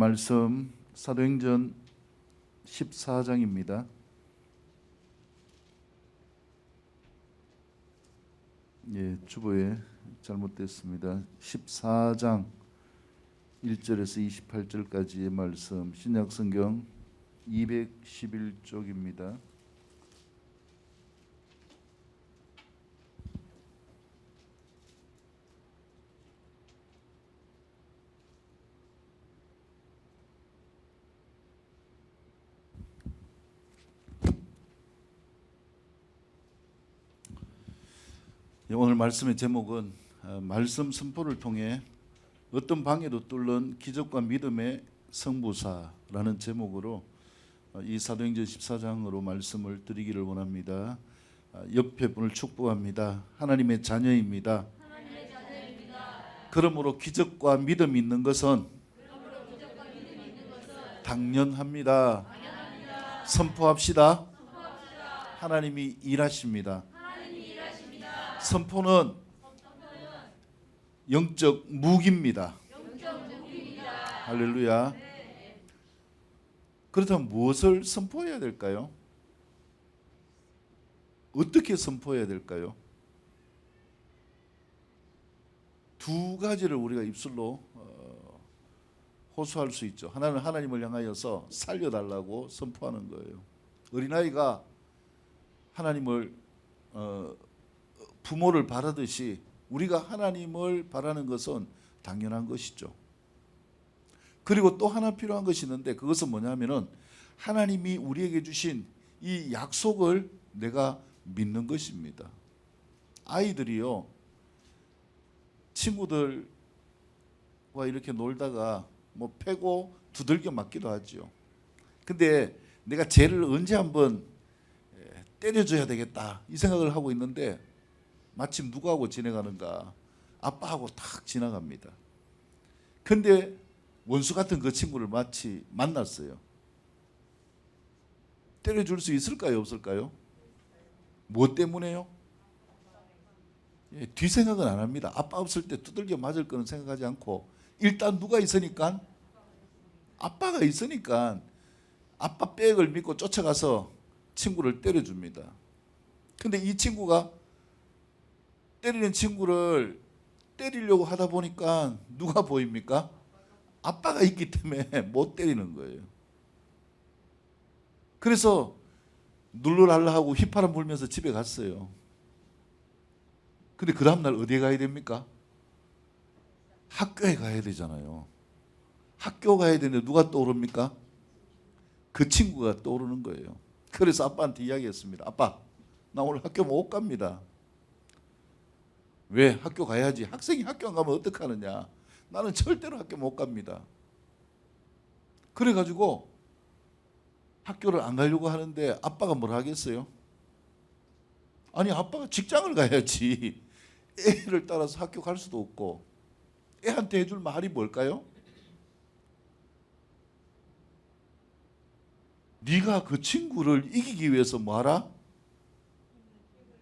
말씀 사도행전 14장입니다. 주보에 잘못됐습니다. 14장 1절에서 28절까지의 말씀, 신약성경 211쪽입니다. 오늘 말씀의 제목은 말씀 선포를 통해 어떤 방해도 뚫는 기적과 믿음의 성부사라는 제목으로 이 사도행전 14장으로 말씀을 드리기를 원합니다. 옆에 분을 축복합니다. 하나님의 자녀입니다. 그러므로 기적과 믿음이 있는 것은 당연합니다. 선포합시다. 하나님이 일하십니다. 선포는 영적 무기입니다. 할렐루야. 그렇다면 무엇을 선포해야 될까요? 어떻게 선포해야 될까요? 두 가지를 우리가 입술로 호소할 수 있죠. 하나는 하나님을 향하여서 살려달라고 선포하는 거예요. 어린아이가 하나님을 부모를 바라듯이 우리가 하나님을 바라는 것은 당연한 것이죠. 그리고 또 하나 필요한 것이 있는데 그것은 뭐냐면은 하나님이 우리에게 주신 이 약속을 내가 믿는 것입니다. 아이들이요, 친구들과 이렇게 놀다가 뭐 패고 두들겨 맞기도 하죠. 근데 내가 쟤를 언제 한번 때려줘야 되겠다 이 생각을 하고 있는데 마침 누구하고 지나가는가? 아빠하고 탁 지나갑니다. 근데 원수 같은 그 친구를 마치 만났어요. 때려줄 수 있을까요? 없을까요? 뭐 때문에요? 뒤생각은 안 합니다. 아빠 없을 때 두들겨 맞을 거는 생각하지 않고 일단 누가 있으니까? 아빠가 있으니까 아빠 백을 믿고 쫓아가서 친구를 때려줍니다. 근데 이 친구가 때리는 친구를 때리려고 하다 보니까 누가 보입니까? 아빠가 있기 때문에 못 때리는 거예요. 그래서 눌러달라 하고 휘파람 불면서 집에 갔어요. 근데 그 다음날 어디에 가야 됩니까? 학교에 가야 되잖아요. 학교 가야 되는데 누가 떠오릅니까? 그 친구가 떠오르는 거예요. 그래서 아빠한테 이야기했습니다. 아빠, 나 오늘 학교 못 갑니다. 왜? 학교 가야지. 학생이 학교 안 가면 어떡하느냐. 나는 절대로 학교 못 갑니다. 그래가지고 학교를 안 가려고 하는데 아빠가 뭘 하겠어요? 아니, 아빠가 직장을 가야지. 애를 따라서 학교 갈 수도 없고. 애한테 해줄 말이 뭘까요? 네가 그 친구를 이기기 위해서 뭐하라?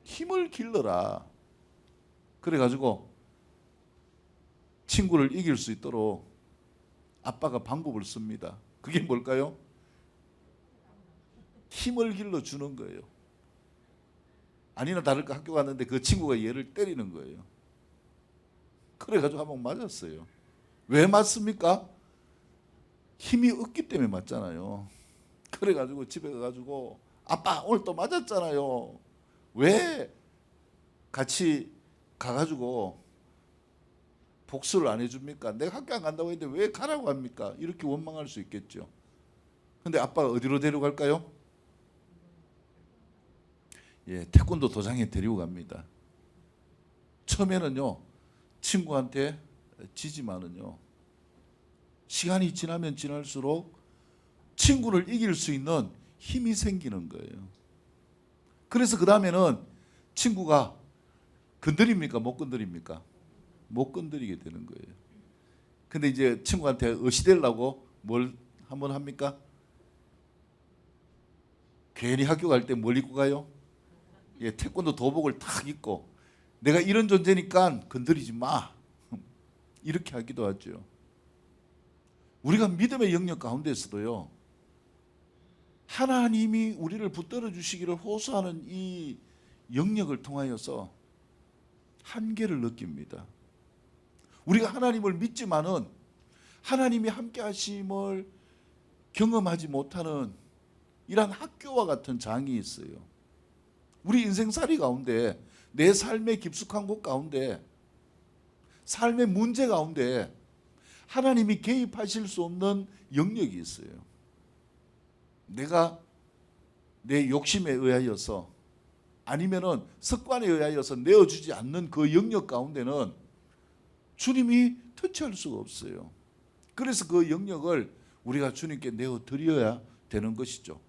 힘을 길러라. 그래가지고 친구를 이길 수 있도록 아빠가 방법을 씁니다. 그게 뭘까요? 힘을 길러주는 거예요. 아니나 다를까 학교 갔는데 그 친구가 얘를 때리는 거예요. 그래가지고 한번 맞았어요. 왜 맞습니까? 힘이 없기 때문에 맞잖아요. 그래가지고 집에 가가지고 아빠 오늘 또 맞았잖아요. 왜 같이 가가지고 복수를 안 해줍니까? 내가 학교 안 간다고 했는데 왜 가라고 합니까? 이렇게 원망할 수 있겠죠. 근데 아빠가 어디로 데려갈까요? 태권도 도장에 데리고 갑니다. 처음에는요, 친구한테 지지만은요, 시간이 지나면 지날수록 친구를 이길 수 있는 힘이 생기는 거예요. 그래서 그 다음에는 친구가 건드립니까? 못 건드립니까? 못 건드리게 되는 거예요. 근데 이제 친구한테 어시되려고 뭘 한번 합니까? 괜히 학교 갈 때 뭘 입고 가요? 태권도 도복을 탁 입고 내가 이런 존재니까 건드리지 마. 이렇게 하기도 하죠. 우리가 믿음의 영역 가운데서도요, 하나님이 우리를 붙들어 주시기를 호소하는 이 영역을 통하여서 한계를 느낍니다. 우리가 하나님을 믿지만은 하나님이 함께 하심을 경험하지 못하는 이러한 학교와 같은 장이 있어요. 우리 인생살이 가운데, 내 삶의 깊숙한 곳 가운데, 삶의 문제 가운데 하나님이 개입하실 수 없는 영역이 있어요. 내가 내 욕심에 의하여서 아니면은 습관에 의하여서 내어주지 않는 그 영역 가운데는 주님이 터치할 수가 없어요. 그래서 그 영역을 우리가 주님께 내어드려야 되는 것이죠.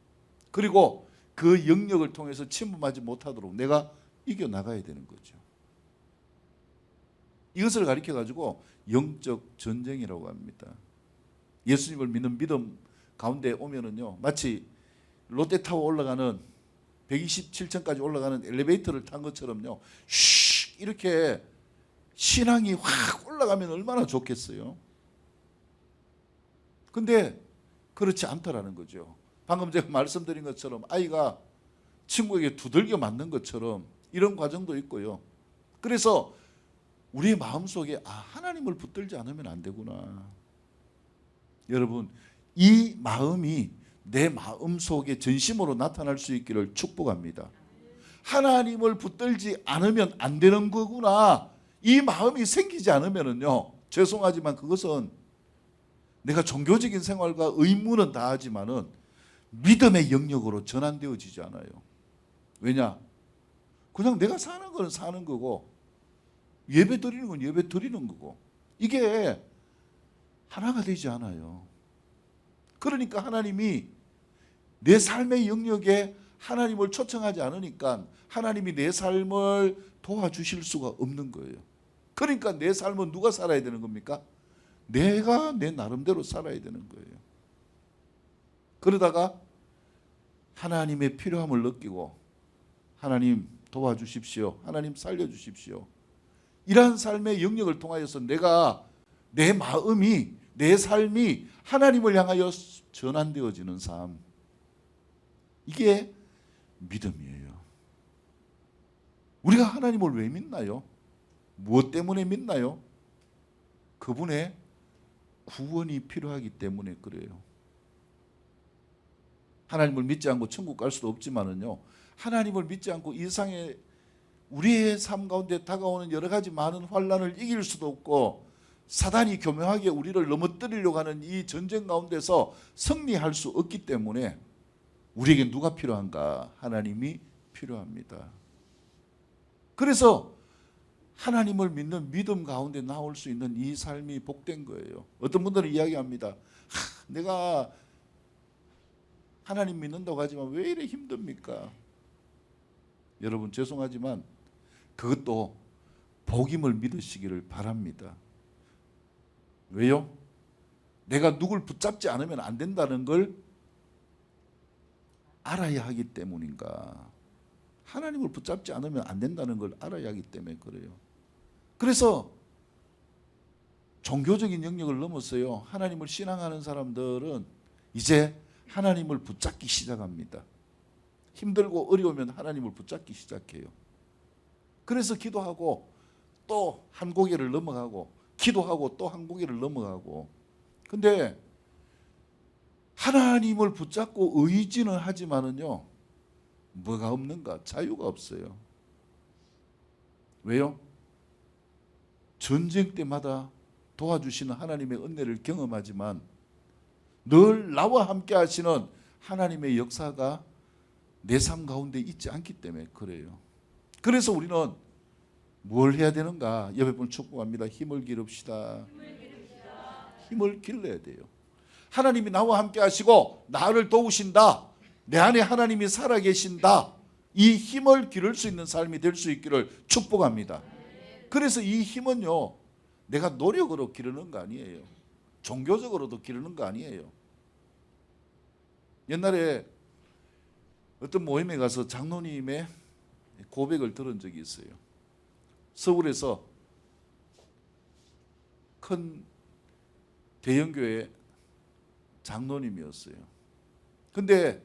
그리고 그 영역을 통해서 침범하지 못하도록 내가 이겨나가야 되는 거죠. 이것을 가리켜가지고 영적 전쟁이라고 합니다. 예수님을 믿는 믿음 가운데 오면은요, 마치 롯데타워 올라가는 127층까지 올라가는 엘리베이터를 탄 것처럼요, 슉 이렇게 신앙이 확 올라가면 얼마나 좋겠어요. 근데 그렇지 않다라는 거죠. 방금 제가 말씀드린 것처럼 아이가 친구에게 두들겨 맞는 것처럼 이런 과정도 있고요. 그래서 우리의 마음속에 하나님을 붙들지 않으면 안 되구나. 여러분, 이 마음이 내 마음속에 전심으로 나타날 수 있기를 축복합니다. 하나님을 붙들지 않으면 안 되는 거구나. 이 마음이 생기지 않으면은요, 죄송하지만 그것은 내가 종교적인 생활과 의무는 다하지만은 믿음의 영역으로 전환되어지지 않아요. 왜냐? 그냥 내가 사는 건 사는 거고, 예배 드리는 건 예배 드리는 거고, 이게 하나가 되지 않아요. 그러니까 하나님이 내 삶의 영역에 하나님을 초청하지 않으니까 하나님이 내 삶을 도와주실 수가 없는 거예요. 그러니까 내 삶은 누가 살아야 되는 겁니까? 내가 내 나름대로 살아야 되는 거예요. 그러다가 하나님의 필요함을 느끼고, 하나님 도와주십시오, 하나님 살려주십시오, 이러한 삶의 영역을 통하여서 내가, 내 마음이, 내 삶이 하나님을 향하여 전환되어지는 삶, 이게 믿음이에요. 우리가 하나님을 왜 믿나요? 무엇 때문에 믿나요? 그분의 구원이 필요하기 때문에 그래요. 하나님을 믿지 않고 천국 갈 수도 없지만은요, 하나님을 믿지 않고 이 세상에 우리의 삶 가운데 다가오는 여러 가지 많은 환난을 이길 수도 없고, 사단이 교묘하게 우리를 넘어뜨리려고 하는 이 전쟁 가운데서 승리할 수 없기 때문에 우리에게 누가 필요한가? 하나님이 필요합니다. 그래서 하나님을 믿는 믿음 가운데 나올 수 있는 이 삶이 복된 거예요. 어떤 분들은 이야기합니다. 내가 하나님 믿는다고 하지만 왜 이래 힘듭니까? 여러분, 죄송하지만 그것도 복임을 믿으시기를 바랍니다. 왜요? 내가 누굴 붙잡지 않으면 안 된다는 걸 알아야 하기 때문인가? 하나님을 붙잡지 않으면 안 된다는 걸 알아야 하기 때문에 그래요. 그래서 종교적인 영역을 넘어서요, 하나님을 신앙하는 사람들은 이제 하나님을 붙잡기 시작합니다. 힘들고 어려우면 하나님을 붙잡기 시작해요. 그래서 기도하고 또 한 고개를 넘어가고, 기도하고 또 한 고개를 넘어가고. 근데 하나님을 붙잡고 의지는 하지만은요, 뭐가 없는가? 자유가 없어요. 왜요? 전쟁 때마다 도와주시는 하나님의 은혜를 경험하지만 늘 나와 함께 하시는 하나님의 역사가 내 삶 가운데 있지 않기 때문에 그래요. 그래서 우리는 뭘 해야 되는가? 옆에 분 축복합니다. 힘을 기릅시다. 힘을 길러야 돼요. 하나님이 나와 함께 하시고 나를 도우신다, 내 안에 하나님이 살아계신다, 이 힘을 기를 수 있는 삶이 될 수 있기를 축복합니다. 그래서 이 힘은요, 내가 노력으로 기르는 거 아니에요. 종교적으로도 기르는 거 아니에요. 옛날에 어떤 모임에 가서 장로님의 고백을 들은 적이 있어요. 서울에서 큰 대형교회 장로님이었어요. 근데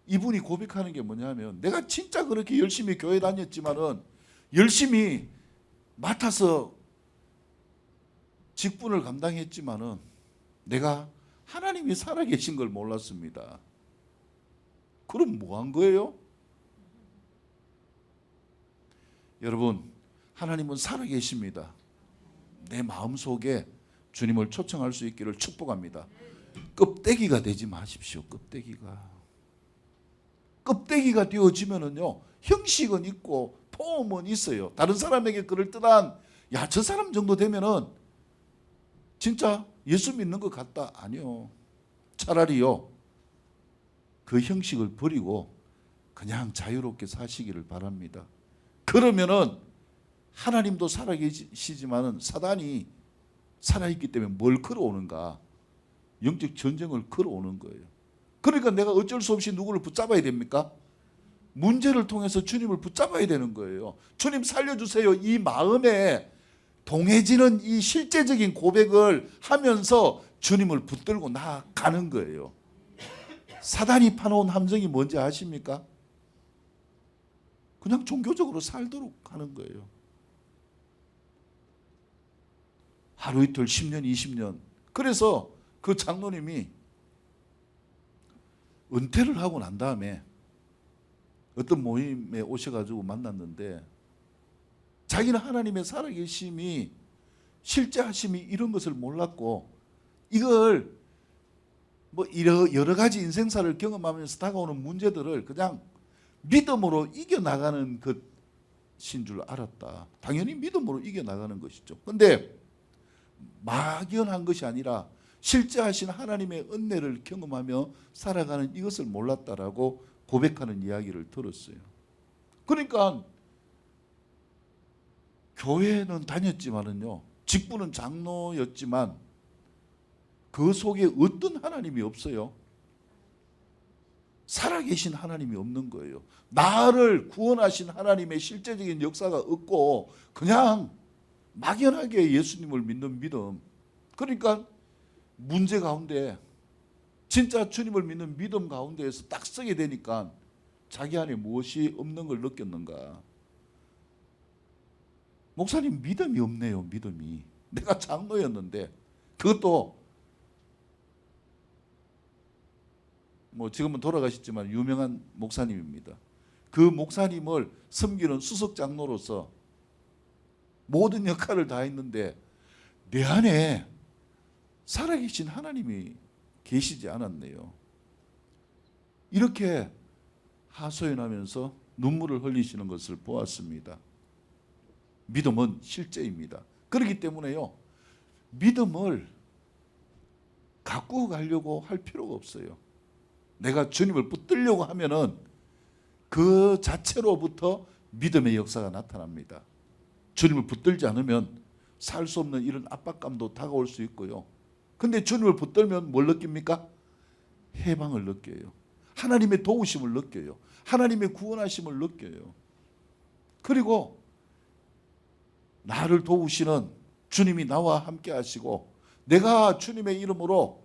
이분이 고백하는 게 뭐냐면 내가 진짜 그렇게 열심히 교회 다녔지만은 열심히 맡아서 직분을 감당했지만은 내가 하나님이 살아계신 걸 몰랐습니다. 그럼 뭐 한 거예요? 여러분, 하나님은 살아계십니다. 내 마음속에 주님을 초청할 수 있기를 축복합니다. 껍데기가 되지 마십시오. 껍데기가 되어지면은요, 형식은 있고 폼은 있어요. 다른 사람에게 그럴듯한 야, 저 사람 정도 되면은 진짜 예수 믿는 것 같다. 아니요. 차라리요, 그 형식을 버리고 그냥 자유롭게 사시기를 바랍니다. 그러면은 하나님도 살아계시지만은 사단이 살아있기 때문에 뭘 걸어오는가? 영적 전쟁을 걸어오는 거예요. 그러니까 내가 어쩔 수 없이 누구를 붙잡아야 됩니까? 문제를 통해서 주님을 붙잡아야 되는 거예요. 주님 살려주세요. 이 마음에 동해지는 이 실제적인 고백을 하면서 주님을 붙들고 나아가는 거예요. 사단이 파놓은 함정이 뭔지 아십니까? 그냥 종교적으로 살도록 하는 거예요. 하루 이틀 10년 20년. 그래서 그 장로님이 은퇴를 하고 난 다음에 어떤 모임에 오셔가지고 만났는데 자기는 하나님의 살아계심이 실제 하심이 이런 것을 몰랐고 이걸 뭐 여러 가지 인생사를 경험하면서 다가오는 문제들을 그냥 믿음으로 이겨나가는 것인 줄 알았다. 당연히 믿음으로 이겨나가는 것이죠. 그런데 막연한 것이 아니라 실제 하신 하나님의 은혜를 경험하며 살아가는 이것을 몰랐다라고 고백하는 이야기를 들었어요. 그러니까 교회는 다녔지만은요, 직분은 장로였지만 그 속에 어떤 하나님이 없어요. 살아계신 하나님이 없는 거예요. 나를 구원하신 하나님의 실제적인 역사가 없고 그냥 막연하게 예수님을 믿는 믿음. 그러니까 문제 가운데 진짜 주님을 믿는 믿음 가운데에서 딱 서게 되니까 자기 안에 무엇이 없는 걸 느꼈는가. 목사님 믿음이 없네요. 믿음이. 내가 장로였는데 그것도 뭐 지금은 돌아가셨지만 유명한 목사님입니다. 그 목사님을 섬기는 수석 장로로서 모든 역할을 다 했는데 내 안에 살아계신 하나님이 계시지 않았네요. 이렇게 하소연하면서 눈물을 흘리시는 것을 보았습니다. 믿음은 실제입니다. 그렇기 때문에요, 믿음을 갖고 가려고 할 필요가 없어요. 내가 주님을 붙들려고 하면은 그 자체로부터 믿음의 역사가 나타납니다. 주님을 붙들지 않으면 살 수 없는 이런 압박감도 다가올 수 있고요. 근데 주님을 붙들면 뭘 느낍니까? 해방을 느껴요. 하나님의 도우심을 느껴요. 하나님의 구원하심을 느껴요. 그리고 나를 도우시는 주님이 나와 함께 하시고 내가 주님의 이름으로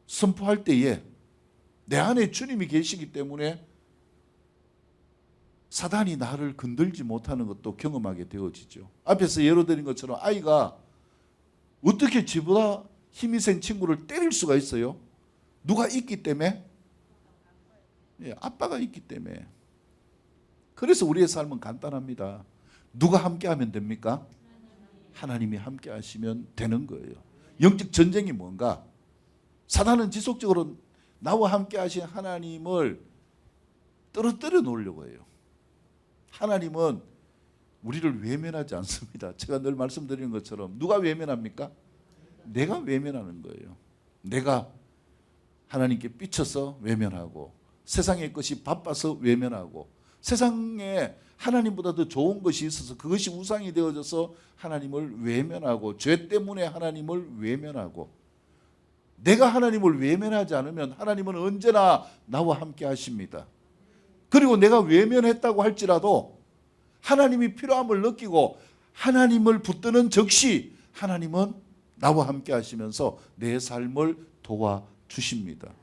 선포할 때에 내 안에 주님이 계시기 때문에 사단이 나를 건들지 못하는 것도 경험하게 되어지죠. 앞에서 예로 드린 것처럼 아이가 어떻게 지보다 힘이 센 친구를 때릴 수가 있어요? 누가 있기 때문에? 예, 아빠가 있기 때문에. 그래서 우리의 삶은 간단합니다. 누가 함께하면 됩니까? 하나님이 함께 하시면 되는 거예요. 영적 전쟁이 뭔가? 사단은 지속적으로 나와 함께 하신 하나님을 떨어뜨려 놓으려고 해요. 하나님은 우리를 외면하지 않습니다. 제가 늘 말씀드리는 것처럼 누가 외면합니까? 내가 외면하는 거예요. 내가 하나님께 삐쳐서 외면하고 세상의 것이 바빠서 외면하고 세상에 하나님보다 더 좋은 것이 있어서 그것이 우상이 되어져서 하나님을 외면하고 죄 때문에 하나님을 외면하고 내가 하나님을 외면하지 않으면 하나님은 언제나 나와 함께 하십니다. 그리고 내가 외면했다고 할지라도 하나님이 필요함을 느끼고 하나님을 붙드는 즉시 하나님은 나와 함께 하시면서 내 삶을 주십니다.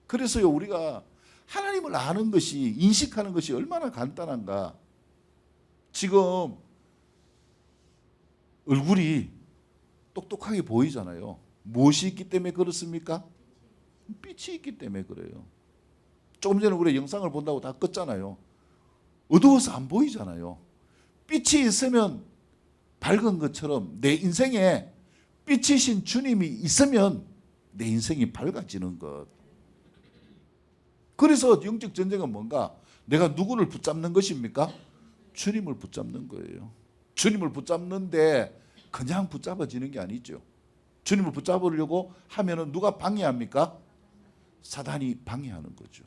그래서요, 우리가 하나님을 아는 것이, 인식하는 것이 얼마나 간단한가. 지금 얼굴이 똑똑하게 보이잖아요. 무엇이 있기 때문에 그렇습니까? 빛이 있기 때문에 그래요. 조금 전에 우리 영상을 본다고 다 껐잖아요. 어두워서 안 보이잖아요. 빛이 있으면 밝은 것처럼 내 인생에 빛이신 주님이 있으면 내 인생이 밝아지는 것. 그래서 영적 전쟁은 뭔가? 내가 누구를 붙잡는 것입니까? 주님을 붙잡는 거예요. 주님을 붙잡는데 그냥 붙잡아지는 게 아니죠. 주님을 붙잡으려고 하면은 누가 방해합니까? 사단이 방해하는 거죠.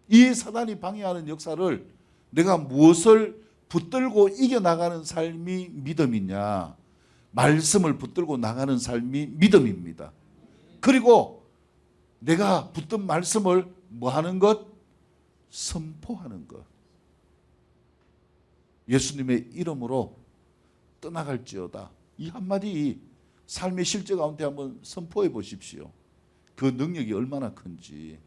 이 사단이 방해하는 역사를 내가 무엇을 붙들고 이겨나가는 삶이 믿음이냐? 말씀을 붙들고 나가는 삶이 믿음입니다. 그리고 내가 붙든 말씀을 뭐 하는 것? 선포하는 것. 예수님의 이름으로 떠나갈지어다. 이 한마디 삶의 실제 가운데 한번 선포해 보십시오. 그 능력이 얼마나 큰지.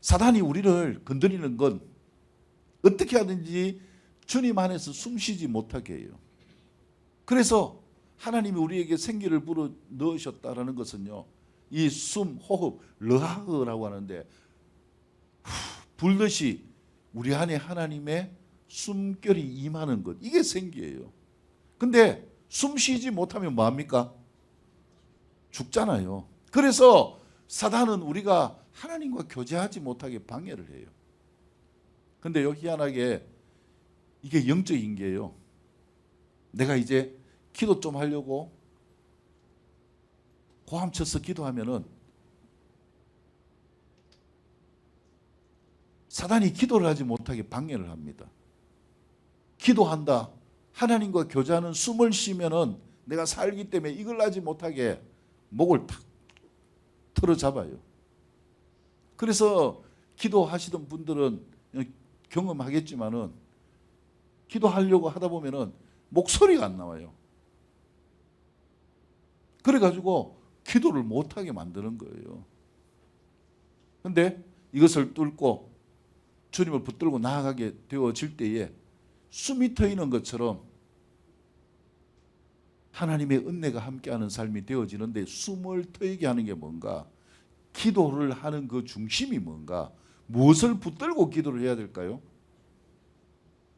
사단이 우리를 건드리는 건 어떻게 하든지 주님 안에서 숨쉬지 못하게 해요. 그래서 하나님이 우리에게 생기를 불어 넣으셨다라는 것은요, 이 숨, 호흡, 르하흐라고 하는데 불듯이 우리 안에 하나님의 숨결이 임하는 것, 이게 생기예요. 근데 숨 쉬지 못하면 뭐합니까? 죽잖아요. 그래서 사단은 우리가 하나님과 교제하지 못하게 방해를 해요. 근데요, 희한하게 이게 영적인 게요, 내가 이제 기도 좀 하려고 고함 쳐서 기도하면은 사단이 기도를 하지 못하게 방해를 합니다. 기도한다, 하나님과 교제하는 숨을 쉬면은 내가 살기 때문에 이걸 하지 못하게 목을 탁 틀어잡아요. 그래서 기도하시던 분들은 경험하겠지만은 기도하려고 하다 보면은 목소리가 안 나와요. 그래가지고 기도를 못하게 만드는 거예요. 그런데 이것을 뚫고 주님을 붙들고 나아가게 되어질 때에 숨이 트이는 것처럼 하나님의 은혜가 함께하는 삶이 되어지는데, 숨을 트이게 하는 게 뭔가? 기도를 하는 그 중심이 뭔가? 무엇을 붙들고 기도를 해야 될까요?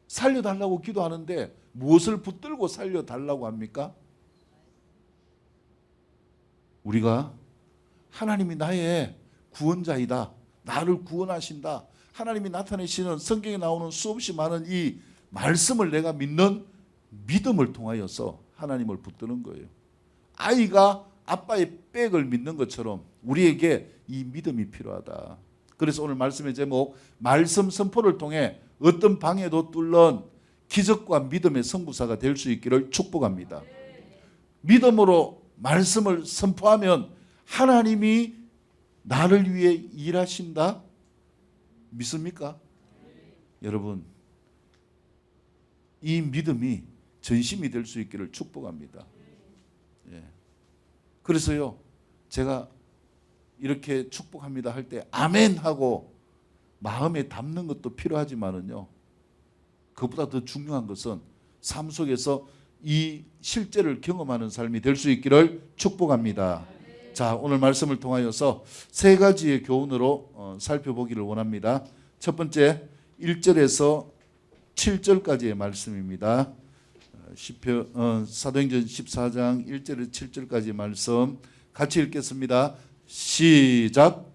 살려달라고 기도하는데 무엇을 붙들고 살려달라고 합니까? 우리가 하나님이 나의 구원자이다, 나를 구원하신다, 하나님이 나타내시는 성경에 나오는 수없이 많은 이 말씀을 내가 믿는 믿음을 통하여서 하나님을 붙드는 거예요. 아이가 아빠의 백을 믿는 것처럼 우리에게 이 믿음이 필요하다. 그래서 오늘 말씀의 제목, 말씀 선포를 통해 어떤 방해도 뚫는 기적과 믿음의 선구사가 될 수 있기를 축복합니다. 믿음으로 말씀을 선포하면 하나님이 나를 위해 일하신다? 믿습니까? 여러분, 이 믿음이 전심이 될 수 있기를 축복합니다. 예. 그래서요, 제가 이렇게 축복합니다 할 때 아멘 하고 마음에 담는 것도 필요하지만은요, 그보다 더 중요한 것은 삶 속에서 이 실제를 경험하는 삶이 될 수 있기를 축복합니다. 자, 오늘 말씀을 통하여서 세 가지의 교훈으로 살펴보기를 원합니다. 첫 번째, 1절에서 7절까지의 말씀입니다. 사도행전 14장 1절에서 7절까지의 말씀 같이 읽겠습니다. 시작.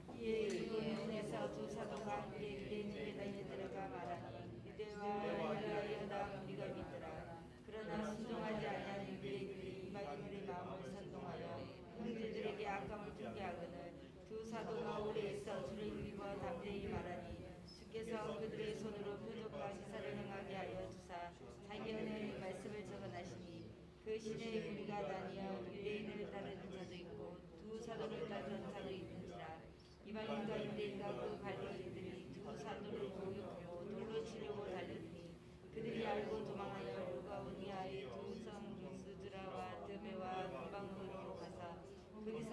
그 시대에 우리가 나뉘어 유대인을 따르는 자도 있고 두 사도를 따르는 자도 있는지라. 이방인과 유대인과 그 관리들이 두 사도를 모욕하고 돌로 치려고 달렸으니 그들이 알고 도망하여 루가오니아의 두 성 루스드라와 드베와 근방으로 가서 거기서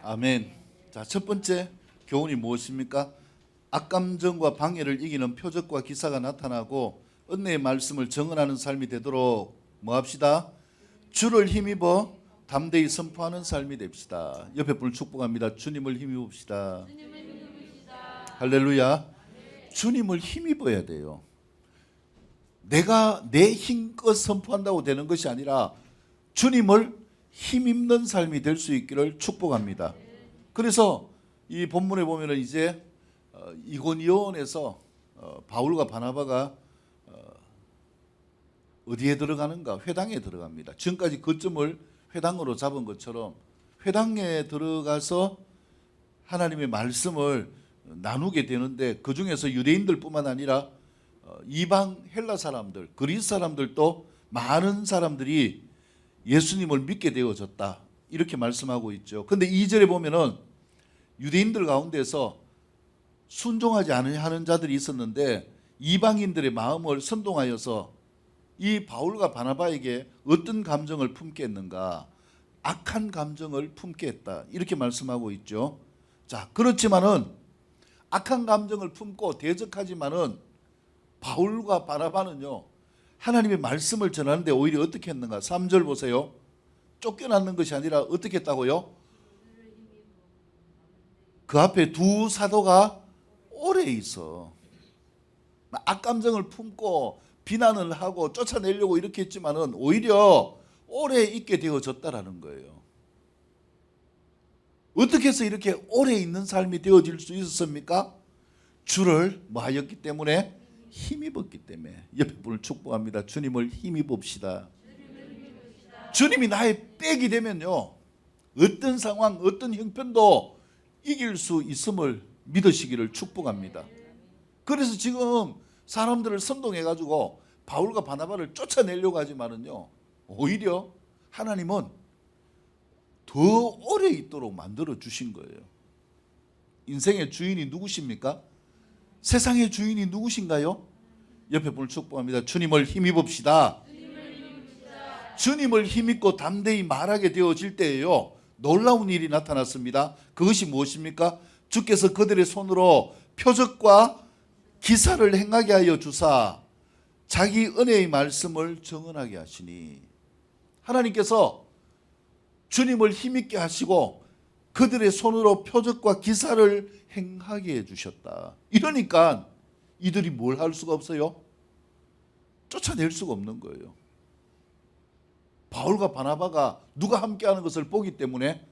아멘. 자, 첫 번째 교훈이 무엇입니까? 악감정과 방해를 이기는 표적과 기사가 나타나고 은혜의 말씀을 정언하는 삶이 되도록 뭐 합시다? 주를 힘입어 담대히 선포하는 삶이 됩시다. 옆에 분을 축복합니다. 주님을 힘입읍시다. 할렐루야. 주님을 힘입어야 돼요. 내가 내 힘껏 선포한다고 되는 것이 아니라 주님을 힘입는 삶이 될 수 있기를 축복합니다. 그래서 이 본문에 보면은 이제 이고니온에서 바울과 바나바가 어디에 들어가는가? 회당에 들어갑니다. 지금까지 거점을 회당으로 잡은 것처럼 회당에 들어가서 하나님의 말씀을 나누게 되는데 그 중에서 유대인들뿐만 아니라 이방 헬라 사람들, 그리스 사람들도 많은 사람들이 예수님을 믿게 되어졌다. 이렇게 말씀하고 있죠. 근데 2절에 보면은 유대인들 가운데서 순종하지 않는 자들이 있었는데 이방인들의 마음을 선동하여서 이 바울과 바나바에게 어떤 감정을 품게 했는가? 악한 감정을 품게 했다. 이렇게 말씀하고 있죠. 자, 그렇지만은 악한 감정을 품고 대적하지만은 바울과 바나바는요, 하나님의 말씀을 전하는데 오히려 어떻게 했는가? 3절 보세요. 쫓겨났는 것이 아니라 어떻게 했다고요? 그 앞에 두 사도가 오래 있어. 악감정을 품고 비난을 하고 쫓아내려고 이렇게 했지만은 오히려 오래 있게 되어졌다라는 거예요. 어떻게 해서 이렇게 오래 있는 삶이 되어질 수 있었습니까? 주를 뭐 하였기 때문에? 힘입었기 때문에. 옆에 분을 축복합니다. 주님을 힘입읍시다. 주님이 나의 백이 되면요, 어떤 상황, 어떤 형편도 이길 수 있음을 믿으시기를 축복합니다. 그래서 지금 사람들을 선동해가지고 바울과 바나바를 쫓아내려고 하지만은요, 오히려 하나님은 더 오래 있도록 만들어 주신 거예요. 인생의 주인이 누구십니까? 세상의 주인이 누구신가요? 옆에 분을 축복합니다. 주님을 힘입읍시다. 주님을 힘입고 담대히 말하게 되어질 때에요, 놀라운 일이 나타났습니다. 그것이 무엇입니까? 주께서 그들의 손으로 표적과 기사를 행하게 하여 주사 자기 은혜의 말씀을 정언하게 하시니, 하나님께서 주님을 힘있게 하시고 그들의 손으로 표적과 기사를 행하게 해주셨다. 이러니까 이들이 뭘 할 수가 없어요? 쫓아낼 수가 없는 거예요. 바울과 바나바가 누가 함께하는 것을 보기 때문에,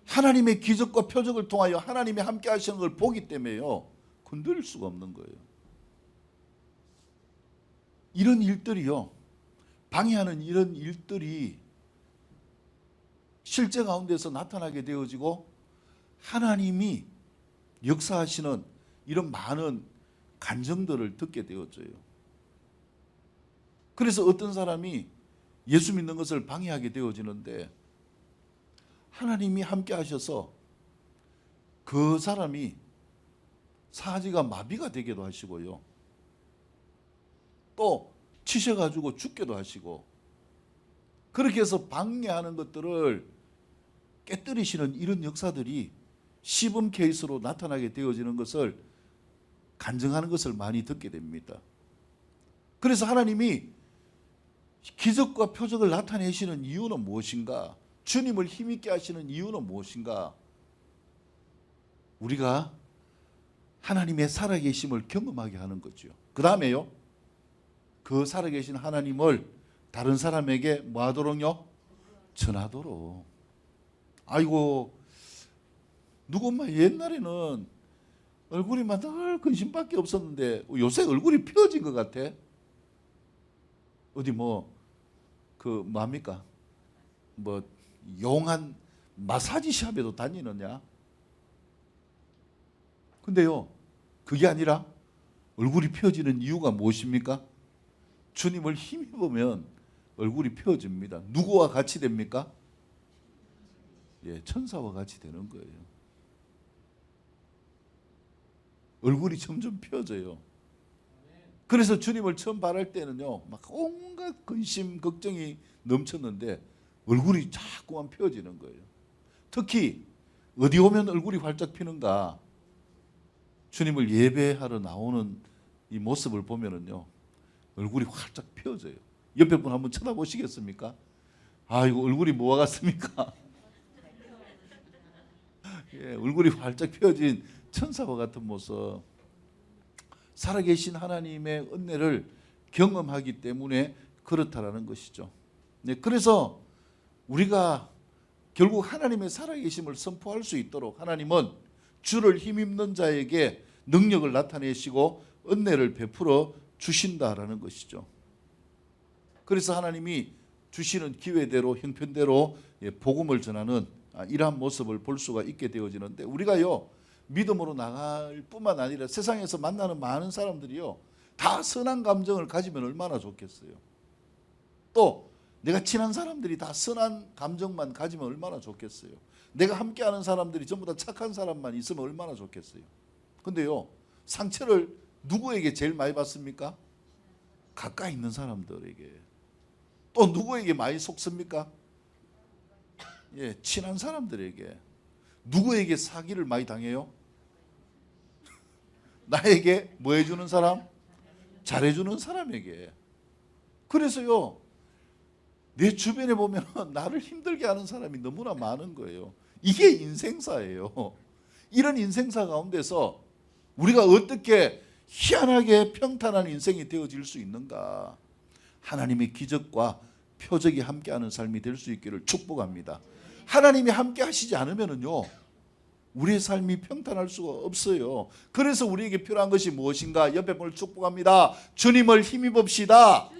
하나님의 기적과 표적을 통하여 하나님이 함께 하시는 걸 보기 때문에요, 건드릴 수가 없는 거예요. 이런 일들이요, 방해하는 이런 일들이 실제 가운데서 나타나게 되어지고 하나님이 역사하시는 이런 많은 간증들을 듣게 되어져요. 그래서 어떤 사람이 예수 믿는 것을 방해하게 되어지는데 하나님이 함께 하셔서 그 사람이 사지가 마비가 되기도 하시고요, 또 치셔가지고 죽기도 하시고, 그렇게 해서 방해하는 것들을 깨뜨리시는 이런 역사들이 시범 케이스로 나타나게 되어지는 것을 간증하는 것을 많이 듣게 됩니다. 그래서 하나님이 기적과 표적을 나타내시는 이유는 무엇인가? 주님을 힘있게 하시는 이유는 무엇인가? 우리가 하나님의 살아계심을 경험하게 하는 거죠. 그 다음에요, 그 살아계신 하나님을 다른 사람에게 뭐 하도록요? 전하도록. 아이고, 누구만 옛날에는 얼굴이 막 늘 근심밖에 없었는데 요새 얼굴이 펴진 것 같아. 어디 뭡니까? 용한 마사지 샵에도 다니느냐? 근데요, 그게 아니라 얼굴이 펴지는 이유가 무엇입니까? 주님을 힘입으면 얼굴이 펴집니다. 누구와 같이 됩니까? 예, 천사와 같이 되는 거예요. 얼굴이 점점 펴져요. 그래서 주님을 처음 바랄 때는요, 막 온갖 근심, 걱정이 넘쳤는데 얼굴이 자꾸만 펴지는 거예요. 특히 어디 오면 얼굴이 활짝 피는가? 주님을 예배하러 나오는 이 모습을 보면은요, 얼굴이 활짝 펴져요. 옆에 분 한번 쳐다보시겠습니까? 아, 이거 얼굴이 뭐와 같습니까? 예, 얼굴이 활짝 펴진 천사와 같은 모습. 살아계신 하나님의 은혜를 경험하기 때문에 그렇다라는 것이죠. 네, 그래서 우리가 결국 하나님의 살아계심을 선포할 수 있도록 하나님은 주를 힘입는 자에게 능력을 나타내시고 은혜를 베풀어 주신다라는 것이죠. 그래서 하나님이 주시는 기회대로 형편대로 복음을 전하는 이러한 모습을 볼 수가 있게 되어지는데, 우리가요 믿음으로 나갈 뿐만 아니라 세상에서 만나는 많은 사람들이요 다 선한 감정을 가지면 얼마나 좋겠어요. 또 내가 친한 사람들이 다 선한 감정만 가지면 얼마나 좋겠어요. 내가 함께하는 사람들이 전부 다 착한 사람만 있으면 얼마나 좋겠어요. 근데요, 상처를 누구에게 제일 많이 받습니까? 가까이 있는 사람들에게. 또 누구에게 많이 속습니까? 예, 친한 사람들에게. 누구에게 사기를 많이 당해요? 나에게 뭐 해주는 사람? 잘해주는 사람에게. 그래서요, 내 주변에 보면 나를 힘들게 하는 사람이 너무나 많은 거예요. 이게 인생사예요. 이런 인생사 가운데서 우리가 어떻게 희한하게 평탄한 인생이 되어질 수 있는가? 하나님의 기적과 표적이 함께하는 삶이 될 수 있기를 축복합니다. 하나님이 함께 하시지 않으면요 우리의 삶이 평탄할 수가 없어요. 그래서 우리에게 필요한 것이 무엇인가? 옆에 분을 축복합니다. 주님을 힘입읍시다.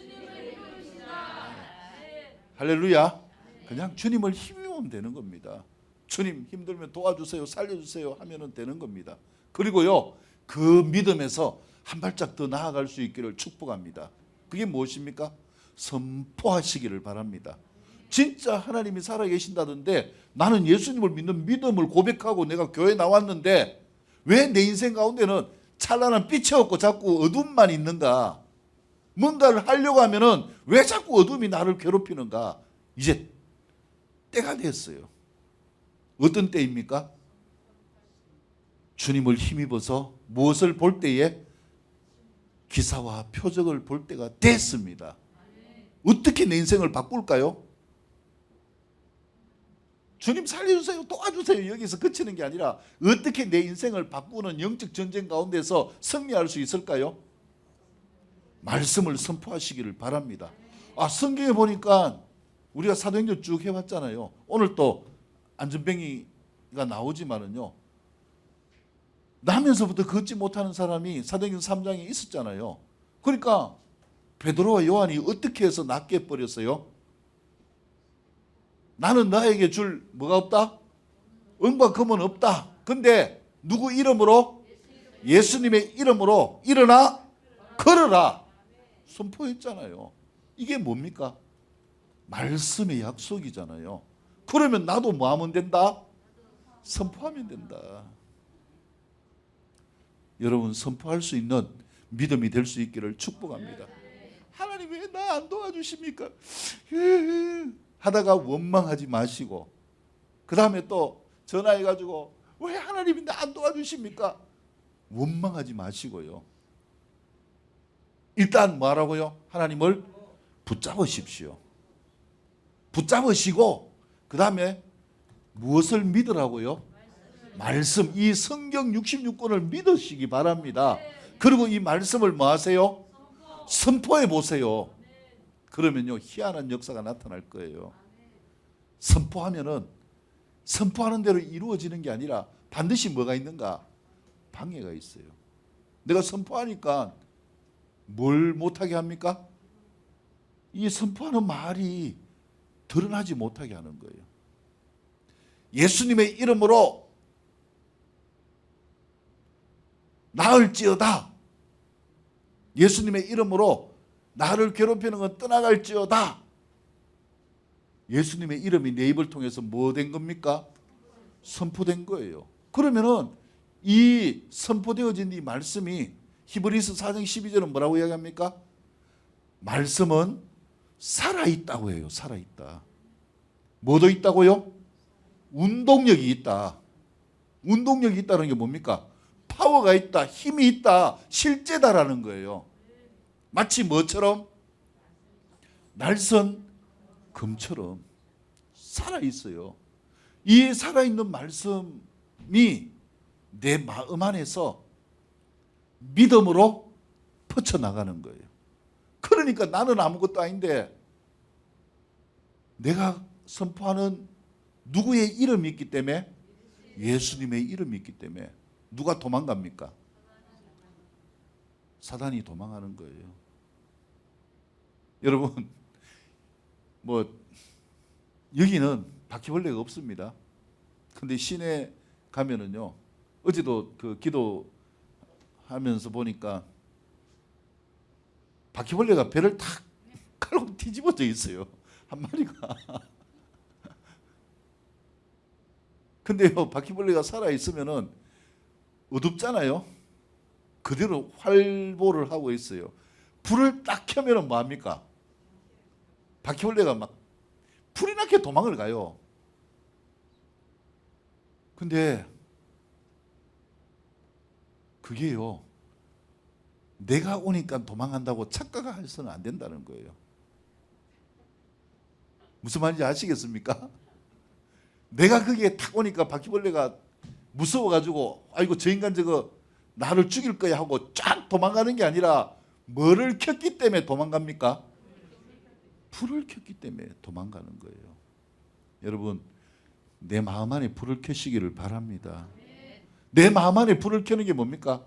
할렐루야. 그냥 주님을 힘입으면 되는 겁니다. 주님 힘들면 도와주세요, 살려주세요 하면 되는 겁니다. 그리고요 그 믿음에서 한 발짝 더 나아갈 수 있기를 축복합니다. 그게 무엇입니까? 선포하시기를 바랍니다. 진짜 하나님이 살아계신다던데 나는 예수님을 믿는 믿음을 고백하고 내가 교회 나왔는데 왜 내 인생 가운데는 찬란한 빛이 없고 자꾸 어둠만 있는가? 뭔가를 하려고 하면은 왜 자꾸 어둠이 나를 괴롭히는가? 이제 때가 됐어요. 어떤 때입니까? 주님을 힘입어서 무엇을 볼 때에? 기사와 표적을 볼 때가 됐습니다. 어떻게 내 인생을 바꿀까요? 주님 살려주세요, 도와주세요 여기서 그치는 게 아니라 어떻게 내 인생을 바꾸는 영적 전쟁 가운데서 승리할 수 있을까요? 말씀을 선포하시기를 바랍니다. 성경에 보니까 우리가 사도행전 쭉 해왔잖아요. 오늘 또 안전뱅이가 나오지만은요 나면서부터 걷지 못하는 사람이 사도행전 3장에 있었잖아요. 그러니까 베드로와 요한이 어떻게 해서 낫게 버렸어요? 나는 나에게 줄 뭐가 없다? 은과 금은 없다. 근데 누구 이름으로? 예수님의 이름으로 일어나 걸어라 선포했잖아요. 이게 뭡니까? 말씀의 약속이잖아요. 그러면 나도 뭐 하면 된다? 선포하면 된다. 여러분 선포할 수 있는 믿음이 될 수 있기를 축복합니다. 하나님 왜 나 안 도와주십니까? 하다가 원망하지 마시고 그 다음에 또 전화해가지고 왜 하나님이 나 안 도와주십니까? 원망하지 마시고요. 일단 뭐라고요? 하나님을 붙잡으십시오. 붙잡으시고 그 다음에 무엇을 믿으라고요? 말씀, 이 성경 66권을 믿으시기 바랍니다. 그리고 이 말씀을 뭐 하세요? 선포해 보세요. 그러면요 희한한 역사가 나타날 거예요. 선포하면은 선포하는 대로 이루어지는 게 아니라 반드시 뭐가 있는가? 방해가 있어요. 내가 선포하니까 뭘 못하게 합니까? 이 선포하는 말이 드러나지 못하게 하는 거예요. 예수님의 이름으로 나을지어다. 예수님의 이름으로 나를 괴롭히는 건 떠나갈지어다. 예수님의 이름이 내 입을 통해서 뭐 된 겁니까? 선포된 거예요. 그러면은 이 선포되어진 이 말씀이 히브리서 4장 12절은 뭐라고 이야기합니까? 말씀은 살아있다고 해요. 살아있다. 뭐도 있다고요? 운동력이 있다. 운동력이 있다는 게 뭡니까? 파워가 있다, 힘이 있다, 실제다라는 거예요. 마치 뭐처럼? 날선 금처럼 살아있어요. 이 살아있는 말씀이 내 마음 안에서 믿음으로 퍼쳐나가는 거예요. 그러니까 나는 아무것도 아닌데 내가 선포하는 누구의 이름이 있기 때문에, 예수님의 이름이 있기 때문에 누가 도망갑니까? 사단이 도망가는 거예요. 여러분, 뭐 여기는 바퀴벌레가 없습니다. 근데 시내 가면은요, 어제도 그 기도하면서 보니까 바퀴벌레가 배를 탁 칼로 뒤집어져 있어요. 한 마리가. 근데요, 바퀴벌레가 살아 있으면은 어둡잖아요. 그대로 활보를 하고 있어요. 불을 딱 켜면은 뭐합니까? 바퀴벌레가 막 불이 나게 도망을 가요. 근데 그게요, 내가 오니까 도망간다고 착각해서는 안 된다는 거예요. 무슨 말인지 아시겠습니까? 내가 거기에 탁 오니까 바퀴벌레가 무서워가지고 아이고 저 인간 저거 나를 죽일 거야 하고 쫙 도망가는 게 아니라 뭐를 켰기 때문에 도망갑니까? 불을 켰기 때문에 도망가는 거예요. 여러분, 내 마음 안에 불을 켜시기를 바랍니다. 내 마음 안에 불을 켜는 게 뭡니까?